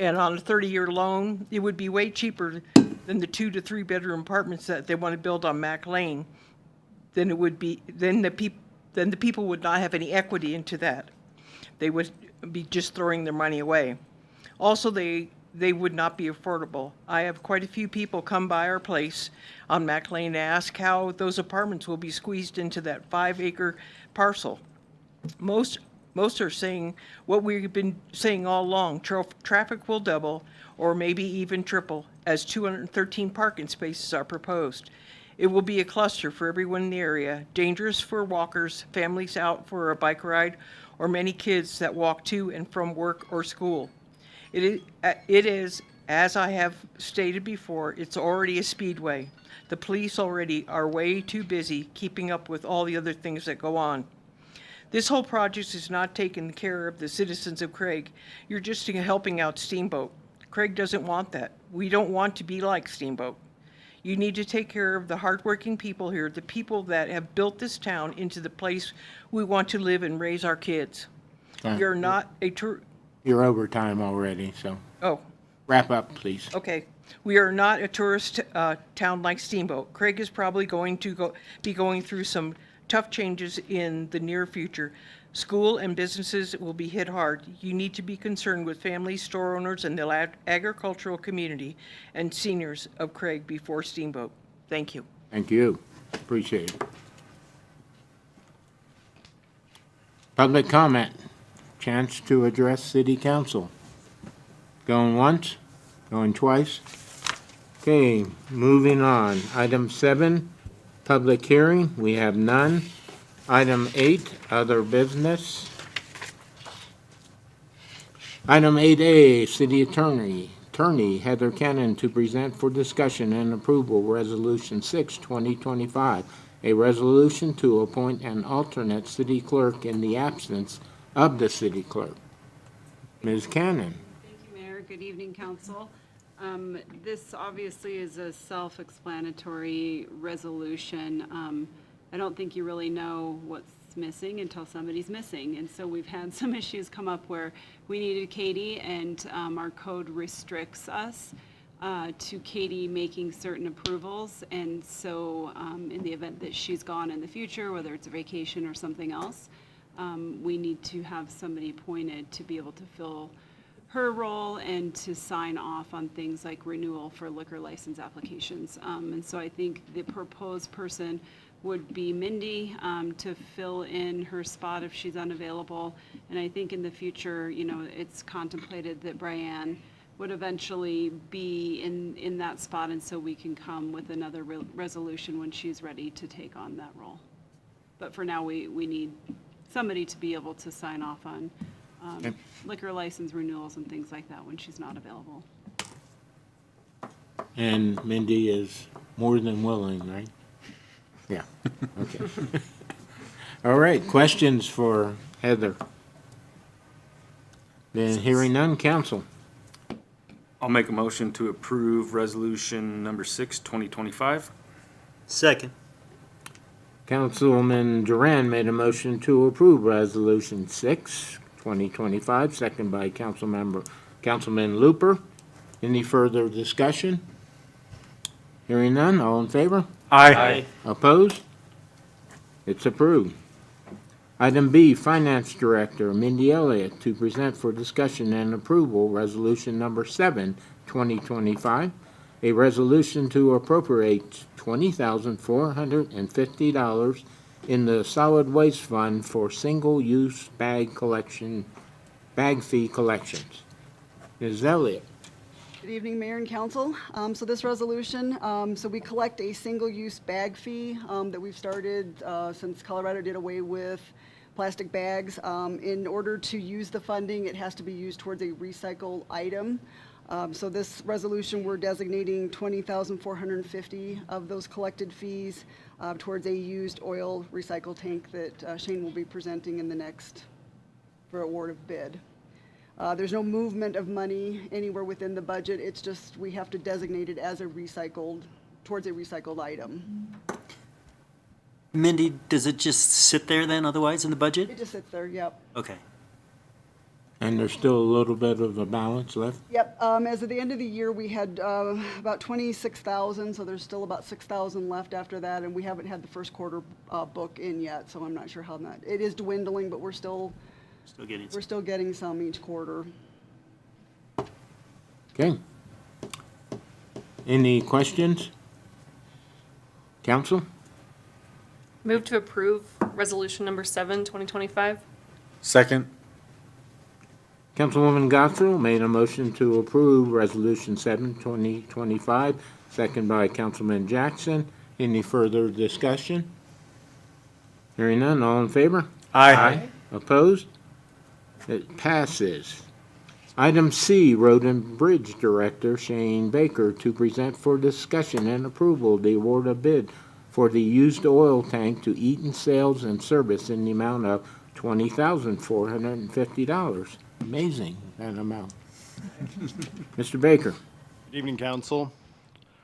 And on a 30-year loan, it would be way cheaper than the 2 to 3 bedroom apartments that they want to build on Mac Lane. Then it would be, then the people would not have any equity into that. They would be just throwing their money away. Also, they would not be affordable. I have quite a few people come by our place on Mac Lane to ask how those apartments will be squeezed into that 5-acre parcel. Most are saying what we've been saying all along: traffic will double or maybe even triple, as 213 parking spaces are proposed. It will be a cluster for everyone in the area, dangerous for walkers, families out for a bike ride, or many kids that walk to and from work or school. It is, as I have stated before, it's already a speedway. The police already are way too busy keeping up with all the other things that go on. This whole project is not taking care of the citizens of Craig. You're just helping out Steamboat. Craig doesn't want that. We don't want to be like Steamboat. You need to take care of the hardworking people here, the people that have built this town into the place we want to live and raise our kids. You're not a You're over time already, so Oh, wrap up, please. okay. We are not a tourist town like Steamboat. Craig is probably going to be going through some tough changes in the near future. School and businesses will be hit hard. You need to be concerned with families, store owners, and the agricultural community and seniors of Craig before Steamboat. Thank you. Thank you. Appreciate it. Public comment. Chance to address city council. Going once, going twice. Okay, moving on. Item 7, public hearing. We have none. Item 8, other business. Item 8A, city attorney Heather Cannon to present for discussion and approval Resolution 6, 2025, a resolution to appoint an alternate city clerk in the absence of the city clerk. Ms. Cannon. Thank you, Mayor. Good evening, council. This obviously is a self-explanatory resolution. I don't think you really know what's missing until somebody's missing. And so we've had some issues come up where we needed Katie, and our code restricts us to Katie making certain approvals. And so in the event that she's gone in the future, whether it's a vacation or something else, we need to have somebody appointed to be able to fill her role and to sign off on things like renewal for liquor license applications. And so I think the proposed person would be Mindy to fill in her spot if she's unavailable. And I think in the future, you know, it's contemplated that Brianne would eventually be in that spot, and so we can come with another resolution when she's ready to take on that role. But for now, we need somebody to be able to sign off on liquor license renewals and things like that when she's not available. And Mindy is more than willing, right? Yeah, okay. All right, questions for Heather? Then hearing none, council. I'll make a motion to approve resolution number 6, 2025. Second. Councilman Duran made a motion to approve Resolution 6, 2025, second by Councilman Looper. Any further discussion? Hearing none, all in favor? Aye. Opposed? It's approved. Item B, Finance Director Mindy Elliott to present for discussion and approval Resolution Number 7, 2025, a resolution to appropriate $20,450 in the solid waste fund for single-use bag fee collections. Ms. Elliott. Good evening, Mayor and Council. So this resolution, so we collect a single-use bag fee that we've started since Colorado did away with plastic bags. In order to use the funding, it has to be used towards a recycled item. So this resolution, we're designating $20,450 of those collected fees towards a used oil recycle tank that Shane will be presenting in the next for award of bid. There's no movement of money anywhere within the budget. It's just we have to designate it as towards a recycled item. Mindy, does it just sit there then otherwise in the budget? It just sits there, yep. Okay. And there's still a little bit of a balance left? Yep, as of the end of the year, we had about 26,000, so there's still about 6,000 left after that, and we haven't had the first quarter book in yet, so I'm not sure how that, it is dwindling, but we're still getting some each quarter. Okay. Any questions? Council? Move to approve resolution number 7, 2025. Second. Councilwoman Gottrell made a motion to approve Resolution 7, 2025, second by Councilman Jackson. Any further discussion? Hearing none, all in favor? Aye. Opposed? It passes. Item C, Road and Bridge Director Shane Baker to present for discussion and approval the award of bid for the used oil tank to Eaton Sales and Service in the amount of $20,450. Amazing, that amount. Mr. Baker. Good evening, Council.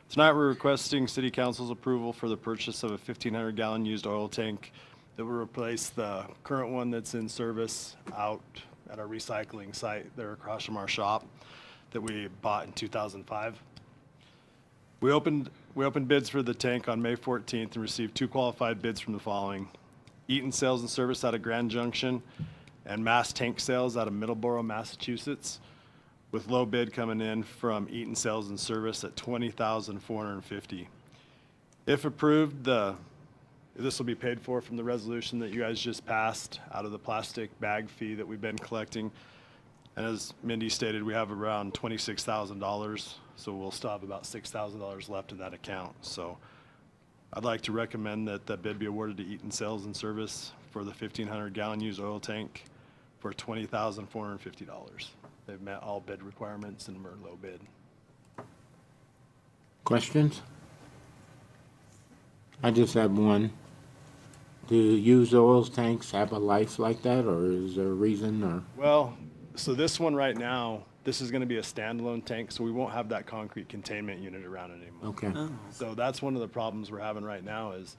Tonight we're requesting City Council's approval for the purchase of a 1,500-gallon used oil tank that will replace the current one that's in service out at our recycling site there across from our shop that we bought in 2005. We opened bids for the tank on May 14th and received 2 qualified bids from the following: Eaton Sales and Service out of Grand Junction and Mass Tank Sales out of Middleborough, Massachusetts, with low bid coming in from Eaton Sales and Service at $20,450. If approved, this will be paid for from the resolution that you guys just passed out of the plastic bag fee that we've been collecting. And as Mindy stated, we have around $26,000, so we'll still have about $6,000 left in that account. So I'd like to recommend that the bid be awarded to Eaton Sales and Service for the 1,500-gallon used oil tank for $20,450. They've met all bid requirements and were low bid. Questions? I just have one. Do used oil tanks have a life like that, or is there a reason, or? Well, so this one right now, this is going to be a standalone tank, so we won't have that concrete containment unit around it anymore. Okay. Oh. So that's one of the problems we're having right now is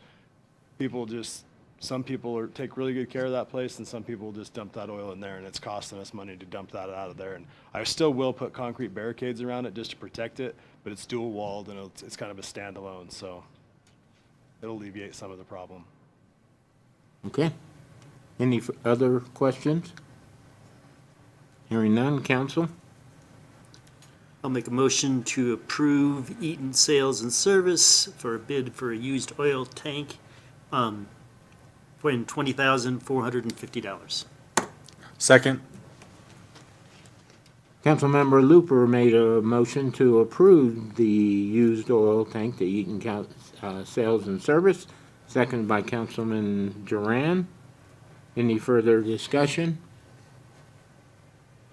some people take really good care of that place, and some people just dump that oil in there, and it's costing us money to dump that out of there. And I still will put concrete barricades around it just to protect it, but it's dual walled and it's kind of a standalone, so it'll alleviate some of the problem. Okay. Any other questions? Hearing none, council? I'll make a motion to approve Eaton Sales and Service for a bid for a used oil tank for $20,450. Second. Councilmember Looper made a motion to approve the used oil tank to Eaton Sales and Service, seconded by Councilman Duran. Any further discussion?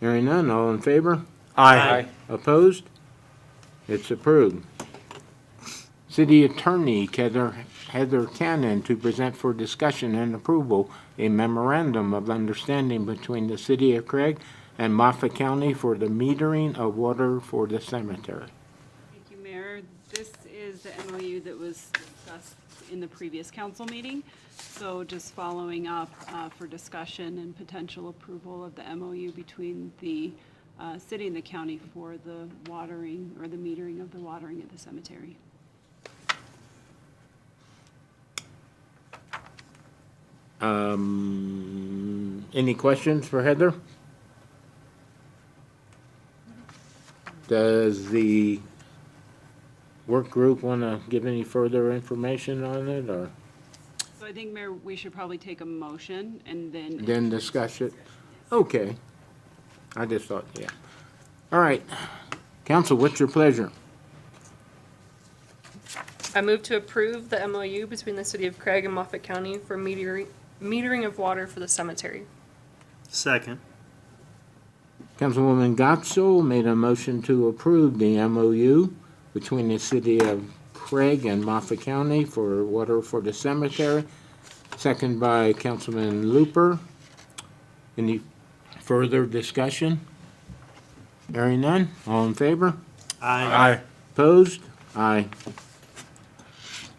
Hearing none, all in favor? Aye. Opposed? It's approved. City Attorney Heather Cannon to present for discussion and approval a memorandum of understanding between the City of Craig and Moffett County for the metering of water for the cemetery. Thank you, Mayor. This is the MOU that was discussed in the previous council meeting. So just following up for discussion and potential approval of the MOU between the city and the county for the watering or the metering of the watering at the cemetery. Any questions for Heather? Does the work group want to give any further information on it, or So I think, Mayor, we should probably take a motion and then. then discuss it? Okay. I just thought, yeah. All right. Council, what's your pleasure? I move to approve the MOU between the City of Craig and Moffett County for metering of water for the cemetery. Second. Councilwoman Gotzel made a motion to approve the MOU between the City of Craig and Moffett County for water for the cemetery. Second by Councilman Looper. Any further discussion? Hearing none, all in favor? Aye. Opposed? Aye.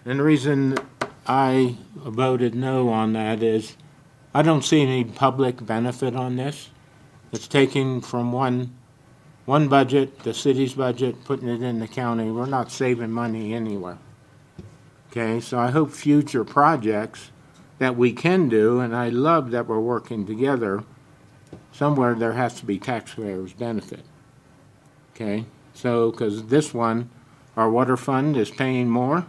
And the reason I voted no on that is I don't see any public benefit on this. It's taking from one budget, the city's budget, putting it in the county. We're not saving money anywhere. Okay, so I hope future projects that we can do, and I love that we're working together, somewhere there has to be taxpayers' benefit. Okay, so, because this one, our water fund is paying more,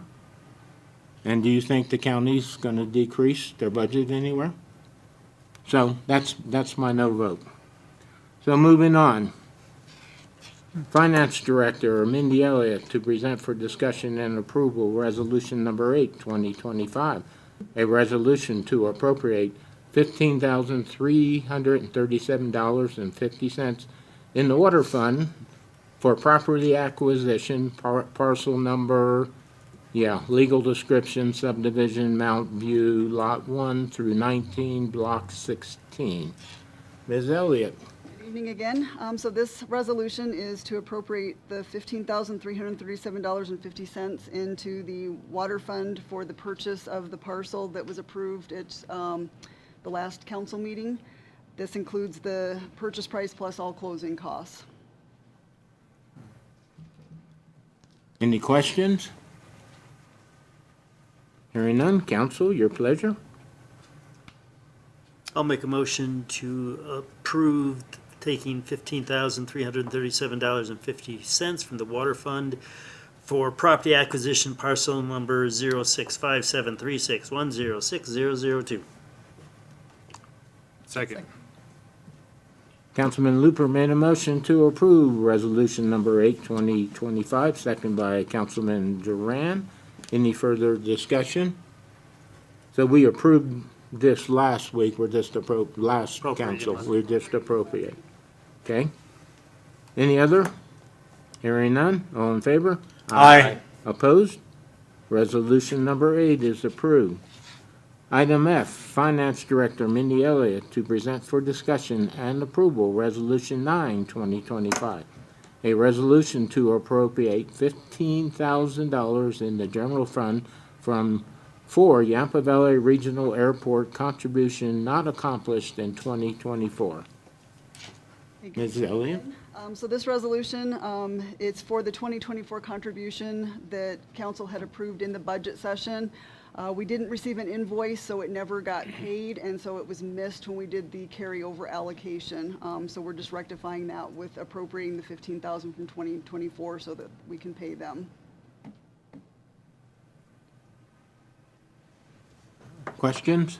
and do you think the county's going to decrease their budget anywhere? So that's my no vote. So moving on. Finance Director Mindy Elliott to present for discussion and approval Resolution Number 8, 2025. A resolution to appropriate $15,337.50 in the water fund for property acquisition, parcel number, legal description, subdivision, Mount View, Lot 1 through 19, Block 16. Ms. Elliott. Good evening again. So this resolution is to appropriate the $15,337.50 into the water fund for the purchase of the parcel that was approved at the last council meeting. This includes the purchase price plus all closing costs. Any questions? Hearing none, council, your pleasure. I'll make a motion to approve taking $15,337.50 from the water fund for property acquisition parcel number 065736106002. Second. Councilman Looper made a motion to approve Resolution Number 8, 2025, second by Councilman Duran. Any further discussion? So we approved this last week, we're just last council, we're just appropriate. Okay? Any other? Hearing none, all in favor? Aye. Opposed? Resolution Number 8 is approved. Item F, Finance Director Mindy Elliott to present for discussion and approval Resolution 9, 2025. A resolution to appropriate $15,000 in the general fund for Yampa Valley Regional Airport contribution not accomplished in 2024. Ms. Elliott? So this resolution, it's for the 2024 contribution that council had approved in the budget session. We didn't receive an invoice, so it never got paid, and so it was missed when we did the carryover allocation. So we're just rectifying that with appropriating the $15,000 from 2024 so that we can pay them. Questions?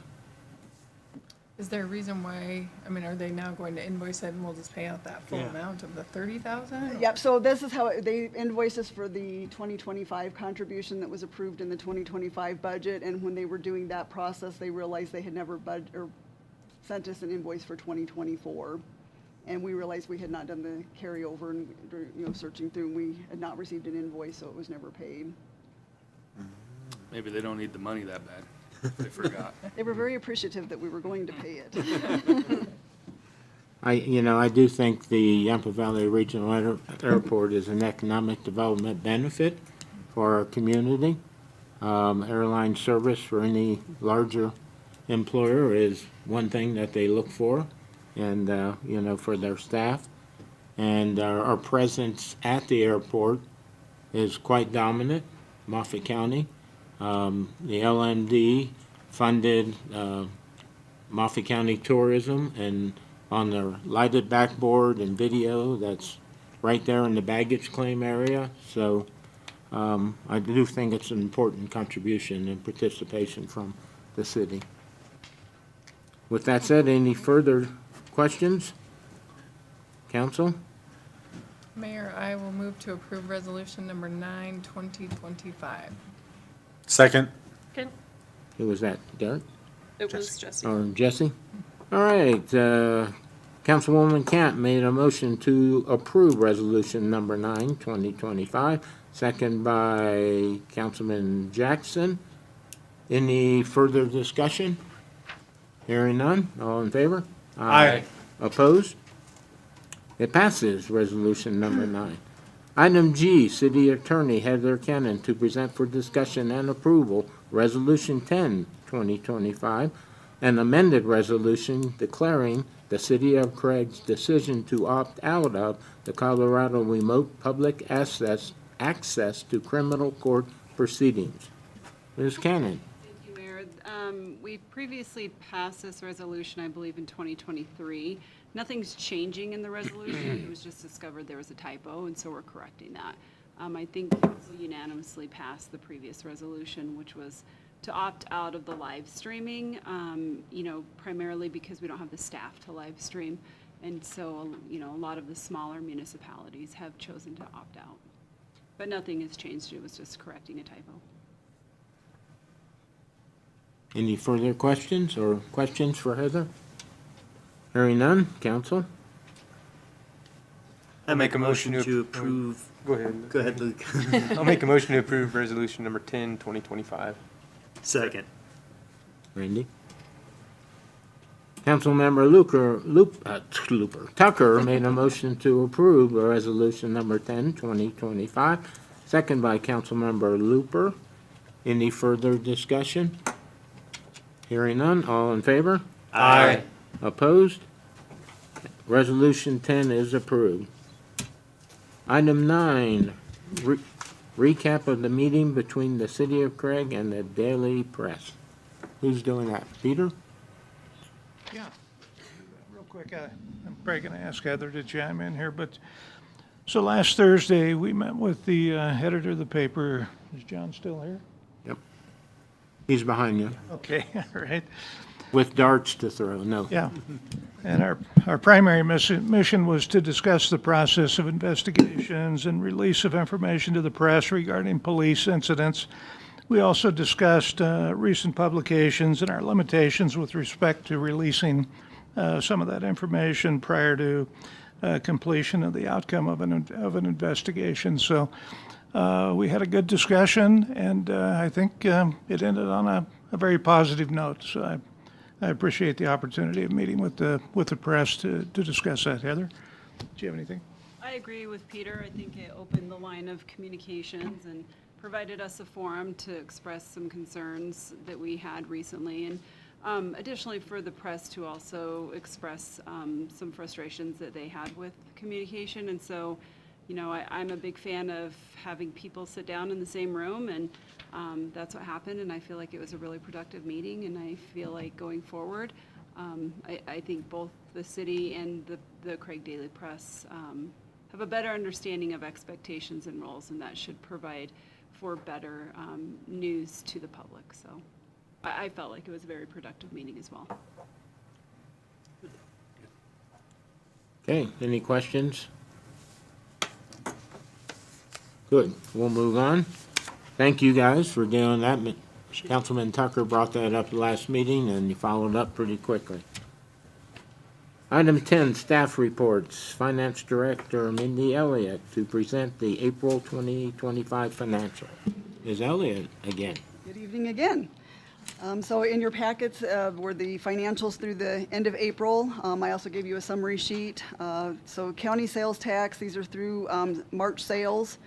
Is there a reason why, I mean, are they now going to invoice it and we'll just pay out that full Yeah. amount of the 30,000? Yep, so this is how, they invoiced us for the 2025 contribution that was approved in the 2025 budget, and when they were doing that process, they realized they had never sent us an invoice for 2024. And we realized we had not done the carryover and, searching through, and we had not received an invoice, so it was never paid. Maybe they don't need the money that bad. They forgot. They were very appreciative that we were going to pay it. I do think the Yampa Valley Regional Airport is an economic development benefit for our community. Airline service for any larger employer is one thing that they look for, and, for their staff. And our presence at the airport is quite dominant, Moffett County. The LMD funded Moffett County Tourism, and on their lighted backboard and video that's right there in the baggage claim area. So I do think it's an important contribution and participation from the city. With that said, any further questions? Council? Mayor, I will move to approve resolution number 9, 2025. Second. Okay, Who was that, Derek? it was Jesse. Or Jesse? All right, Councilwoman Camp made a motion to approve resolution number 9, 2025, second by Councilman Jackson. Any further discussion? Hearing none, all in favor? Aye. Opposed? It passes, resolution number 9. Item G, City Attorney Heather Cannon to present for discussion and approval, Resolution 10, 2025, an amended resolution declaring the City of Craig's decision to opt out of the Colorado Remote Public Access to Criminal Court Proceedings. Ms. Cannon? Thank you, Mayor. We previously passed this resolution, I believe, in 2023. Nothing's changing in the resolution. It was just discovered there was a typo, and so we're correcting that. I think council unanimously passed the previous resolution, which was to opt out of the live streaming, primarily because we don't have the staff to live stream. And so, a lot of the smaller municipalities have chosen to opt out. But nothing has changed. It was just correcting a typo. Any further questions or questions for Heather? Hearing none, council? I make a motion to approve. Go ahead. Go ahead, Luke. I'll make a motion to approve resolution number 10, 2025. Second. Randy? Councilmember Tucker made a motion to approve resolution number 10, 2025, second by Councilmember Looper. Any further discussion? Hearing none, all in favor? Aye. Opposed? Resolution 10 is approved. Item 9, recap of the meeting between the City of Craig and the Daily Press. Who's doing that? Peter? Yeah, real quick, I'm probably going to ask Heather to chime in here, but, so last Thursday, we met with the editor of the paper. Is John still here? Yep. He's behind you, Okay, all right. with darts to throw, no. Yeah, and our primary mission was to discuss the process of investigations and release of information to the press regarding police incidents. We also discussed recent publications and our limitations with respect to releasing some of that information prior to completion of the outcome of an investigation. So we had a good discussion, and I think it ended on a very positive note. So I appreciate the opportunity of meeting with the press to discuss that. Heather, do you have anything? I agree with Peter. I think it opened the line of communications and provided us a forum to express some concerns that we had recently. And additionally, for the press to also express some frustrations that they had with communication. And so, I'm a big fan of having people sit down in the same room, and that's what happened. And I feel like it was a really productive meeting, and I feel like going forward, I think both the city and the Craig Daily Press have a better understanding of expectations and roles, and that should provide for better news to the public. So I felt like it was a very productive meeting as well. Okay, any questions? Good, we'll move on. Thank you guys for doing that. Councilman Tucker brought that up last meeting, and you followed up pretty quickly. Item 10, staff reports. Finance Director Mindy Elliott to present the April 2025 financial. Ms. Elliott again. Good evening again. So in your packets were the financials through the end of April. I also gave you a summary sheet. So county sales tax, these are through March sales.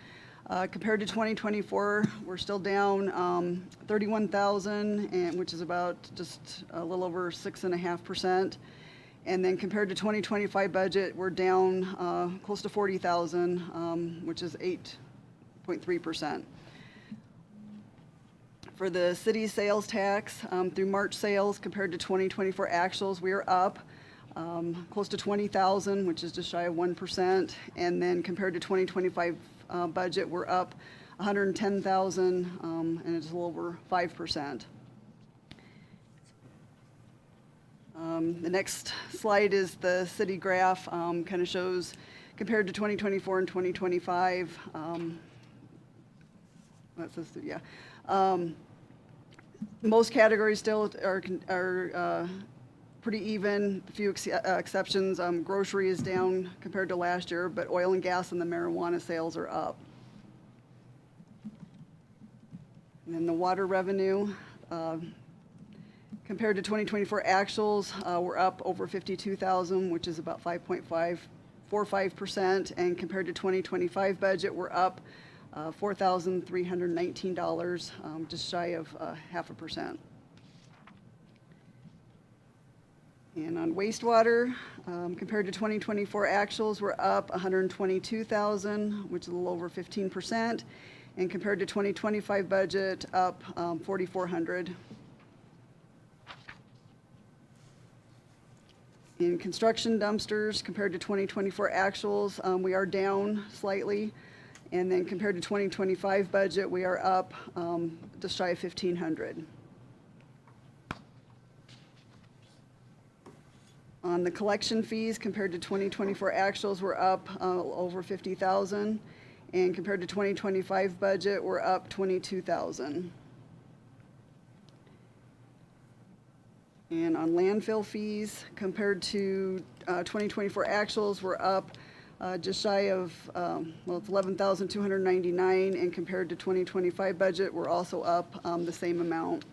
Compared to 2024, we're still down 31,000, and which is about just a little over 6.5%. And then compared to 2025 budget, we're down close to 40,000, which is 8.3%. For the city sales tax, through March sales compared to 2024 actuals, we are up close to 20,000, which is just shy of 1%. And then compared to 2025 budget, we're up 110,000, and it's a little over 5%. The next slide is the city graph, kind of shows compared to 2024 and 2025. That says, yeah. Most categories still are pretty even, a few exceptions. Grocery is down compared to last year, but oil and gas and the marijuana sales are up. And then the water revenue, compared to 2024 actuals, we're up over 52,000, which is about 5.45%. And compared to 2025 budget, we're up $4,319, just shy of 0.5%. And on wastewater, compared to 2024 actuals, we're up 122,000, which is a little over 15%. And compared to 2025 budget, up 4,400. In construction dumpsters, compared to 2024 actuals, we are down slightly. And then compared to 2025 budget, we are up just shy of 1,500. On the collection fees, compared to 2024 actuals, we're up over 50,000. And compared to 2025 budget, we're up 22,000. And on landfill fees, compared to 2024 actuals, we're up just shy of, well, it's 11,299, and compared to 2025 budget, we're also up the same amount.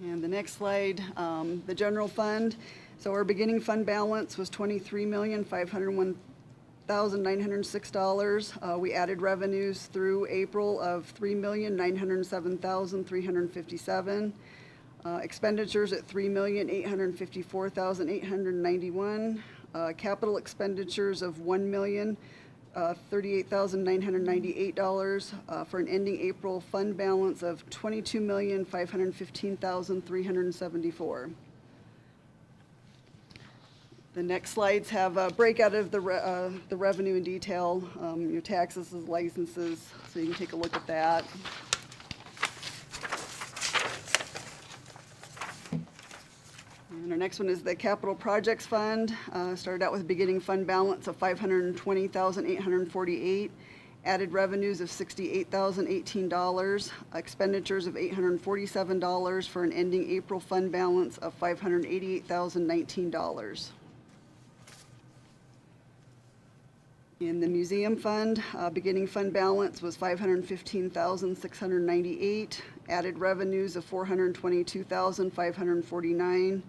And the next slide, the general fund. So our beginning fund balance was $23,501,906. We added revenues through April of $3,907,357. Expenditures at $3,854,891. Capital expenditures of $1,038,998 for an ending April fund balance of $22,515,374. The next slides have a breakout of the revenue in detail, your taxes, licenses, so you can take a look at that. And our next one is the Capital Projects Fund. Started out with a beginning fund balance of $520,848. Added revenues of $68,018. Expenditures of $847 for an ending April fund balance of $588,019. In the museum fund, beginning fund balance was $515,698. Added revenues of $422,549.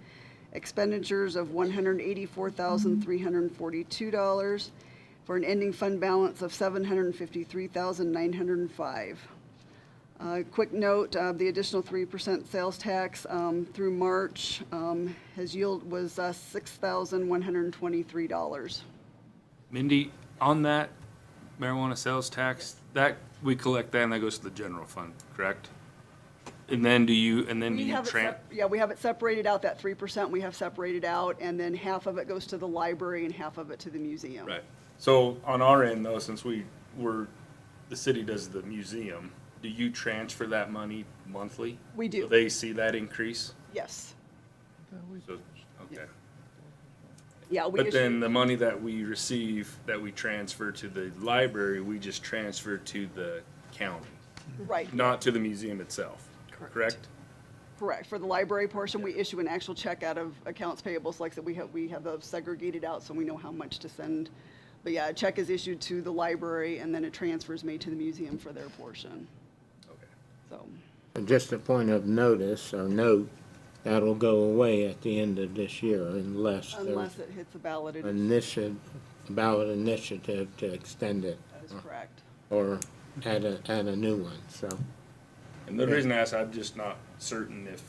Expenditures of $184,342 for an ending fund balance of $753,905. Quick note, the additional 3% sales tax through March was $6,123. Mindy, on that marijuana sales tax, that we collect that and that goes to the general fund, correct? And then do you Yeah, we have it separated out, that 3% we have separated out, and then half of it goes to the library and half of it to the museum. Right. So on our end though, since the city does the museum, do you transfer that money monthly? We do. So they see that increase? Yes. So, okay. Yeah, we But issue- then the money that we receive, that we transfer to the library, we just transfer to the county, Right. not to the museum itself, correct? Correct. For the library portion, we issue an actual check out of accounts payable. So like I said, we have those segregated out so we know how much to send. But yeah, a check is issued to the library and then a transfer is made to the museum for their portion. Okay. So, And just a point of notice or note, that'll go away at the end of this year unless unless there's it hits a ballot, it an is, ballot initiative to extend it that is correct. or add a new one, so. And the reason I ask, I'm just not certain if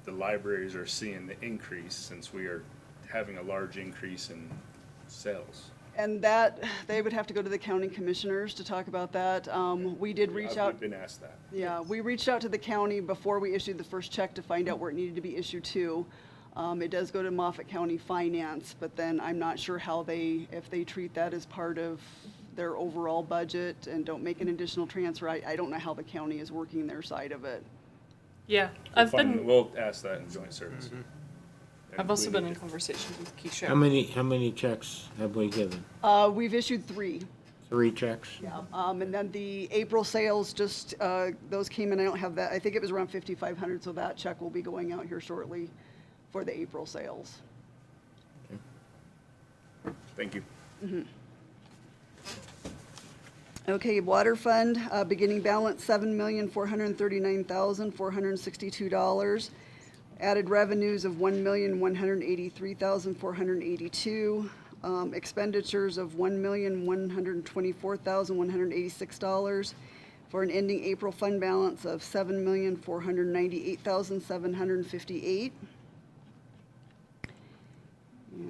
the libraries are seeing the increase since we are having a large increase in sales. And that, they would have to go to the county commissioners to talk about that. We did reach out. We've been asked that. Yeah, we reached out to the county before we issued the first check to find out where it needed to be issued to. It does go to Moffett County Finance, but then I'm not sure how if they treat that as part of their overall budget and don't make an additional transfer. I don't know how the county is working their side of it. Yeah, We'll ask that in joint service. And I've if also we been need in conversations with Keisha. How many checks have we given? We've issued 3. 3 checks? Yeah, and then the April sales, just, those came in, I don't have that, I think it was around 5,500, so that check will be going out here shortly for the April sales. Thank you. Okay, water fund, beginning balance $7,439,462. Added revenues of $1,183,482. Expenditures of $1,124,186 for an ending April fund balance of $7,498,758.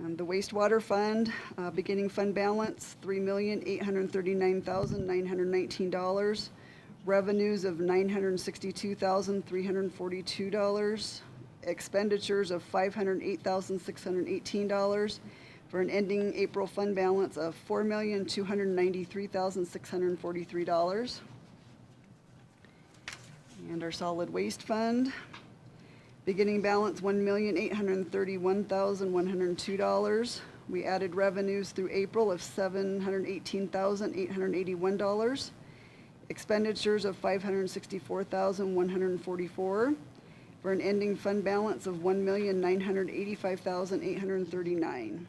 And the wastewater fund, beginning fund balance, $3,839,919. Revenues of $962,342. Expenditures of $508,618 for an ending April fund balance of $4,293,643. And our solid waste fund, beginning balance $1,831,102. We added revenues through April of $718,881. Expenditures of $564,144 for an ending fund balance of $1,985,839.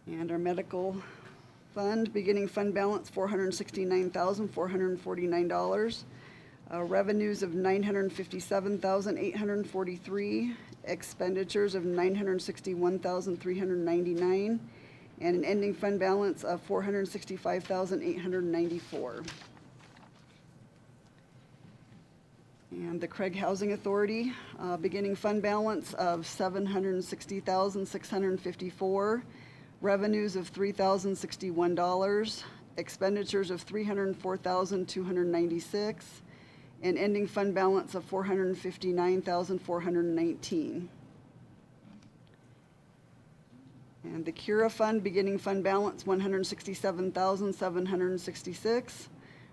And our medical fund, beginning fund balance $469,449. Revenues of $957,843, expenditures of $961,399, and an ending fund balance of $465,894. And the Craig Housing Authority, beginning fund balance of $760,654, revenues of $3,061, expenditures of $304,296, and ending fund balance of $459,419. And the Cura Fund, beginning fund balance $167,766,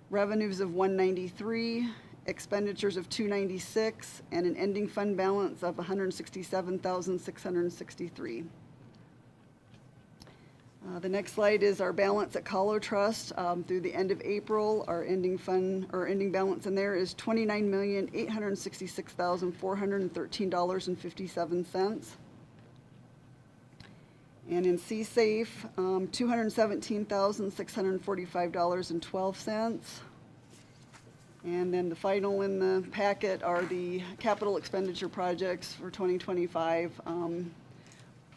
revenues of $193, expenditures of $296, and an ending fund balance of $167,663. The next slide is our balance at Colo Trust through the end of April. Our ending balance in there is $29,866,413.57. And in C-Safe, $217,645.12. And then the final in the packet are the capital expenditure projects for 2025.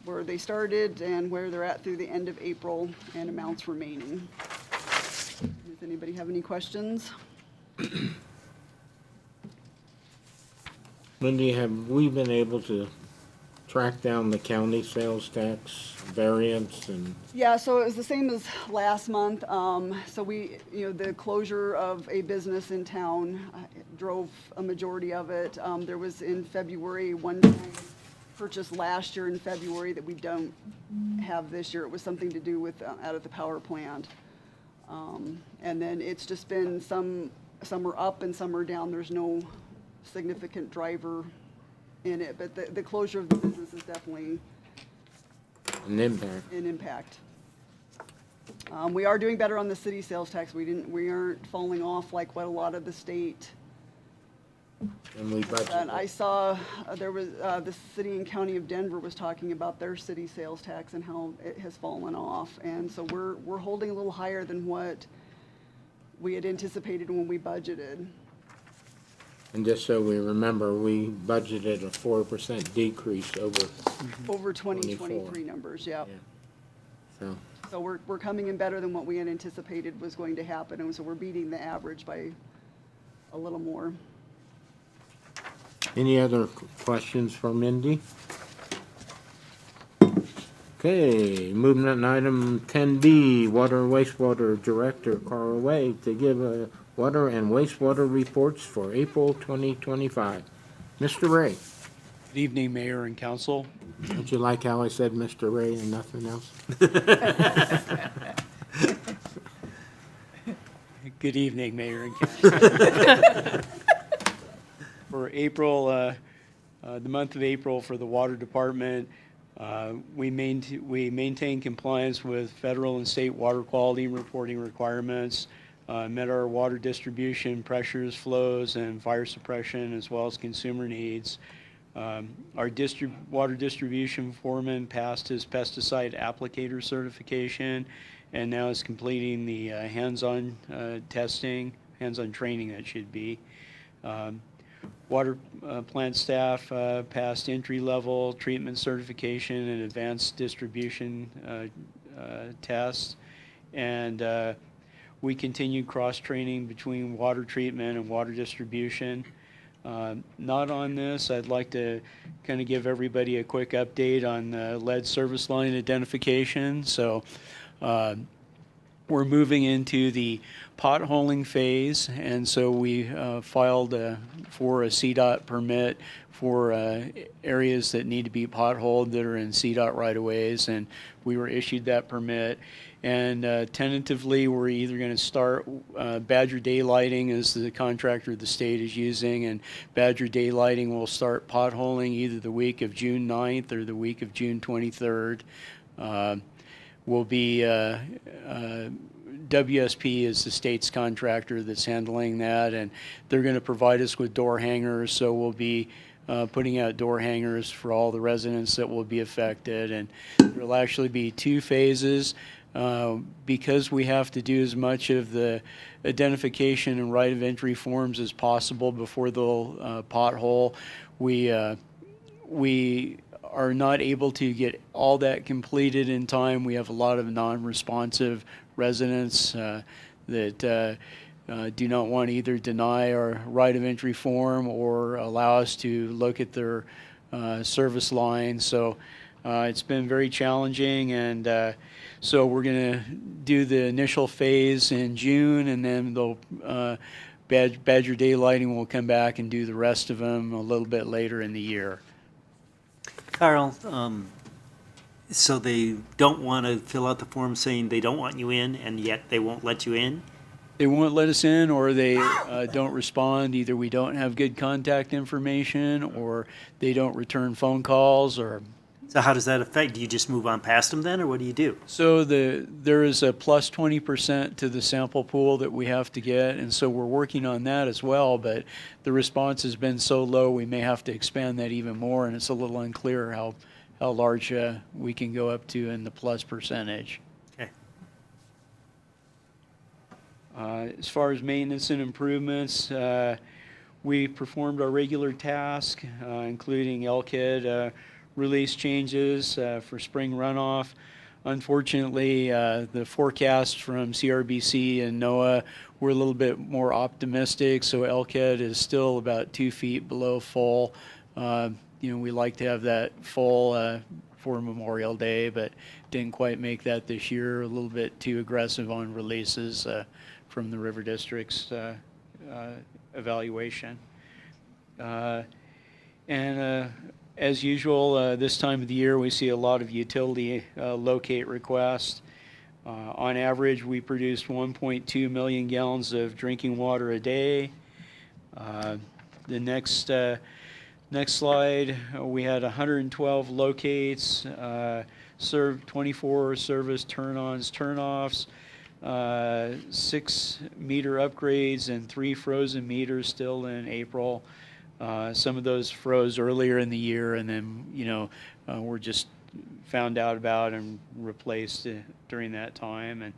Where they started and where they're at through the end of April and amounts remaining. Does anybody have any questions? Lindy, have we been able to track down the county sales tax variance and? Yeah, so it was the same as last month. So the closure of a business in town drove a majority of it. There was in February one time purchased last year in February that we don't have this year. It was something to do with out of the power plant. And then it's just been some are up and some are down. There's no significant driver in it, but the closure of the business is definitely An impact. an impact. We are doing better on the city sales tax. We aren't falling off like what a lot of the state. And we budgeted. And I saw there was the city and county of Denver was talking about their city sales tax and how it has fallen off. And so we're holding a little higher than what we had anticipated when we budgeted. And just so we remember, we budgeted a 4% decrease over. Over 2023 24. numbers, yeah. So, So we're coming in better than what we had anticipated was going to happen. And so we're beating the average by a little more. any other questions for Mindy? Okay, moving on to item 10B, Water and Wastewater Director Carl Way to give water and wastewater reports for April 2025. Mr. Ray, Good evening, Mayor and Council. don't you like how I said Mr. Ray and nothing else? Good evening, Mayor and Council. For April, the month of April for the Water Department, we maintain compliance with federal and state water quality reporting requirements, met our water distribution pressures, flows, and fire suppression, as well as consumer needs. Our water distribution foreman passed his pesticide applicator certification and now is completing the hands-on testing, hands-on training that should be. Water plant staff passed entry-level treatment certification and advanced distribution tests. And we continued cross-training between water treatment and water distribution. Not on this, I'd like to kind of give everybody a quick update on the lead service line identification. So we're moving into the potholing phase, and so we filed for a CDOT permit for areas that need to be potholed that are in CDOT right-of-ways, and we were issued that permit. And tentatively, we're either going to start Badger Daylighting as the contractor the state is using, and Badger Daylighting will start potholing either the week of June 9th or the week of June 23rd. Will be WSP is the state's contractor that's handling that, and they're going to provide us with door hangers, so we'll be putting out door hangers for all the residents that will be affected. And there will actually be 2 phases. Because we have to do as much of the identification and right of entry forms as possible before they'll pothole, we are not able to get all that completed in time. We have a lot of non-responsive residents that do not want to either deny our right of entry form or allow us to look at their service line. So it's been very challenging, and so we're going to do the initial phase in June, and then they'll Badger Daylighting will come back and do the rest of them a little bit later in the year. Carl, so they don't want to fill out the form saying they don't want you in, and yet they won't let you in? They won't let us in, or they don't respond. Either we don't have good contact information, or they don't return phone calls, or... So how does that affect? Do you just move on past them then, or what do you do? So there is a plus 20% to the sample pool that we have to get, and so we're working on that as well, but the response has been so low we may have to expand that even more, and it's a little unclear how large we can go up to in the plus percentage. Okay. As far as maintenance and improvements, we performed our regular task, including LKID release changes for spring runoff. Unfortunately, the forecast from CRBC and NOAA were a little bit more optimistic, so LKID is still about 2 feet below full. We like to have that full for Memorial Day, but didn't quite make that this year. A little bit too aggressive on releases from the River District's evaluation. As usual, this time of the year, we see a lot of utility locate requests. On average, we produced 1.2 million gallons of drinking water a day. The next slide, we had 112 locates, served 24 service turn-ons, turn-offs, 6 meter upgrades, and 3 frozen meters still in April. Some of those froze earlier in the year, and then, were just found out about and replaced during that time.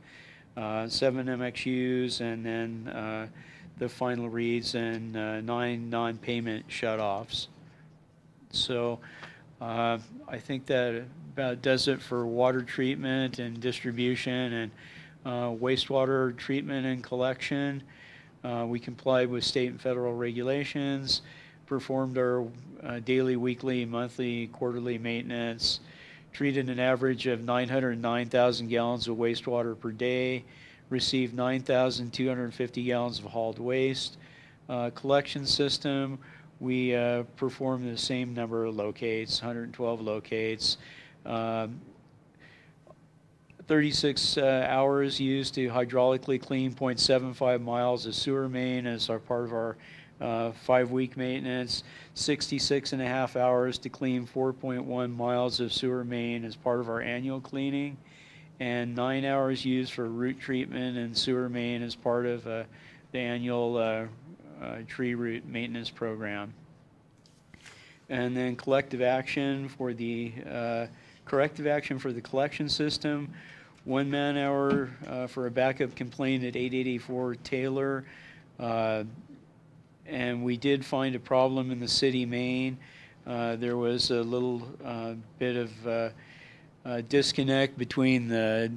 And 7 MXUs, and then the final reads, and 9 non-payment shutoffs. So I think that about does it for water treatment and distribution, and wastewater treatment and collection. We complied with state and federal regulations, performed our daily, weekly, monthly, quarterly maintenance, treated an average of 909,000 gallons of wastewater per day, received 9,250 gallons of hauled waste. Collection system, we performed the same number of locates, 112 locates. 36 hours used to hydraulically clean 0.75 miles of sewer main as our part of our 5-week maintenance. 66.5 hours to clean 4.1 miles of sewer main as part of our annual cleaning. And 9 hours used for root treatment and sewer main as part of the annual tree root maintenance program. And then corrective action for the collection system. 1 man-hour for a backup complaint at 8884 Taylor. And we did find a problem in the city main. There was a little bit of disconnect between the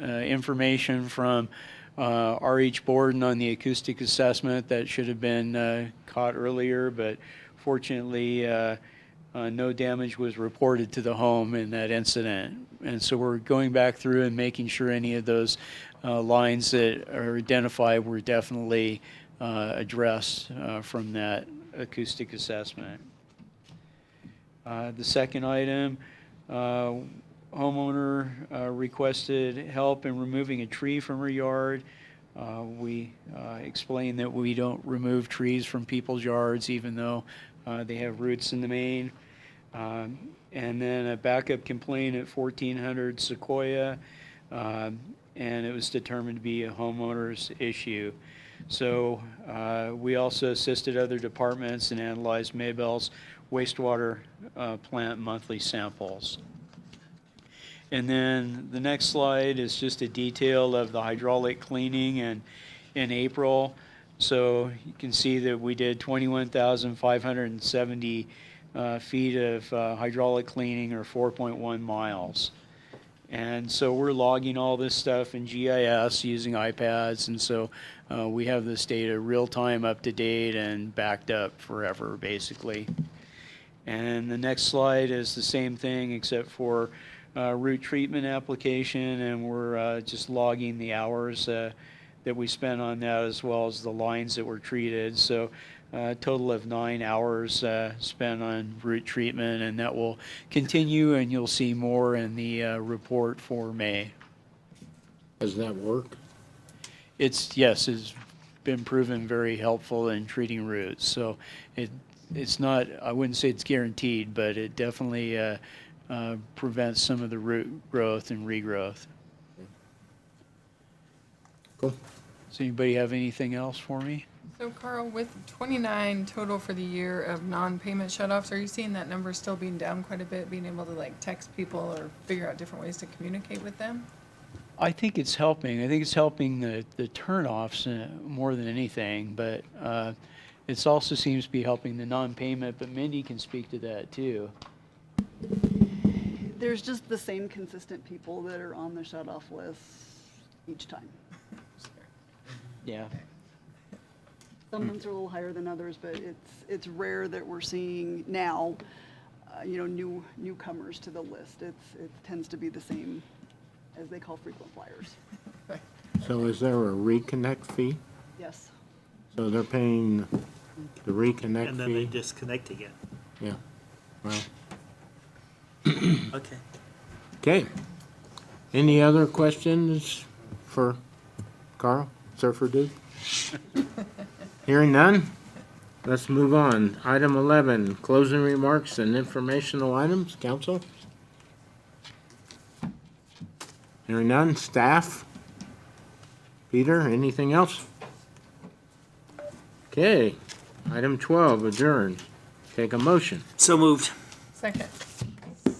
information from R.H. Borden on the acoustic assessment that should have been caught earlier, but fortunately no damage was reported to the home in that incident. And so we're going back through and making sure any of those lines that are identified were definitely addressed from that acoustic assessment. The second item, homeowner requested help in removing a tree from her yard. We explained that we don't remove trees from people's yards even though they have roots in the main. And then a backup complaint at 1400 Sequoia, and it was determined to be a homeowner's issue. So we also assisted other departments and analyzed Maybell's wastewater plant monthly samples. And then the next slide is just a detail of the hydraulic cleaning in April. So you can see that we did 21,570 feet of hydraulic cleaning, or 4.1 miles. And so we're logging all this stuff in GIS using iPads, and so we have this data real-time, up-to-date, and backed up forever, basically. And the next slide is the same thing except for root treatment application, and we're just logging the hours that we spent on that as well as the lines that were treated. So a total of 9 hours spent on root treatment, and that will continue, and you'll see more in the report for May. Does that work? Yes, it's been proven very helpful in treating roots. So it's not, I wouldn't say it's guaranteed, but it definitely prevents some of the root growth and regrowth. Cool. Does anybody have anything else for me? So Carl, with 29 total for the year of non-payment shutoffs, are you seeing that number still being down quite a bit, being able to like text people or figure out different ways to communicate with them? I think it's helping. I think it's helping the turnoffs more than anything, but it also seems to be helping the non-payment, but Mindy can speak to that too. There's just the same consistent people that are on the shut-off list each time. Yeah. Some months are a little higher than others, but it's rare that we're seeing now, newcomers to the list. It tends to be the same, as they call frequent flyers. So is there a reconnect fee? Yes. So they're paying the reconnect fee? And then they disconnect again. Yeah, well. Okay. Okay. Any other questions for Carl, Surfer Dude? Hearing none, let's move on. Item 11, closing remarks and informational items. Council? Hearing none. Staff? Peter, anything else? Okay. Item 12, adjourned. Take a motion. So moved. Second.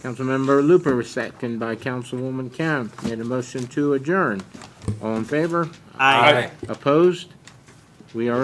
Councilmember Looper, second by Councilwoman Camp, made a motion to adjourn. All in favor? Aye. Opposed? We are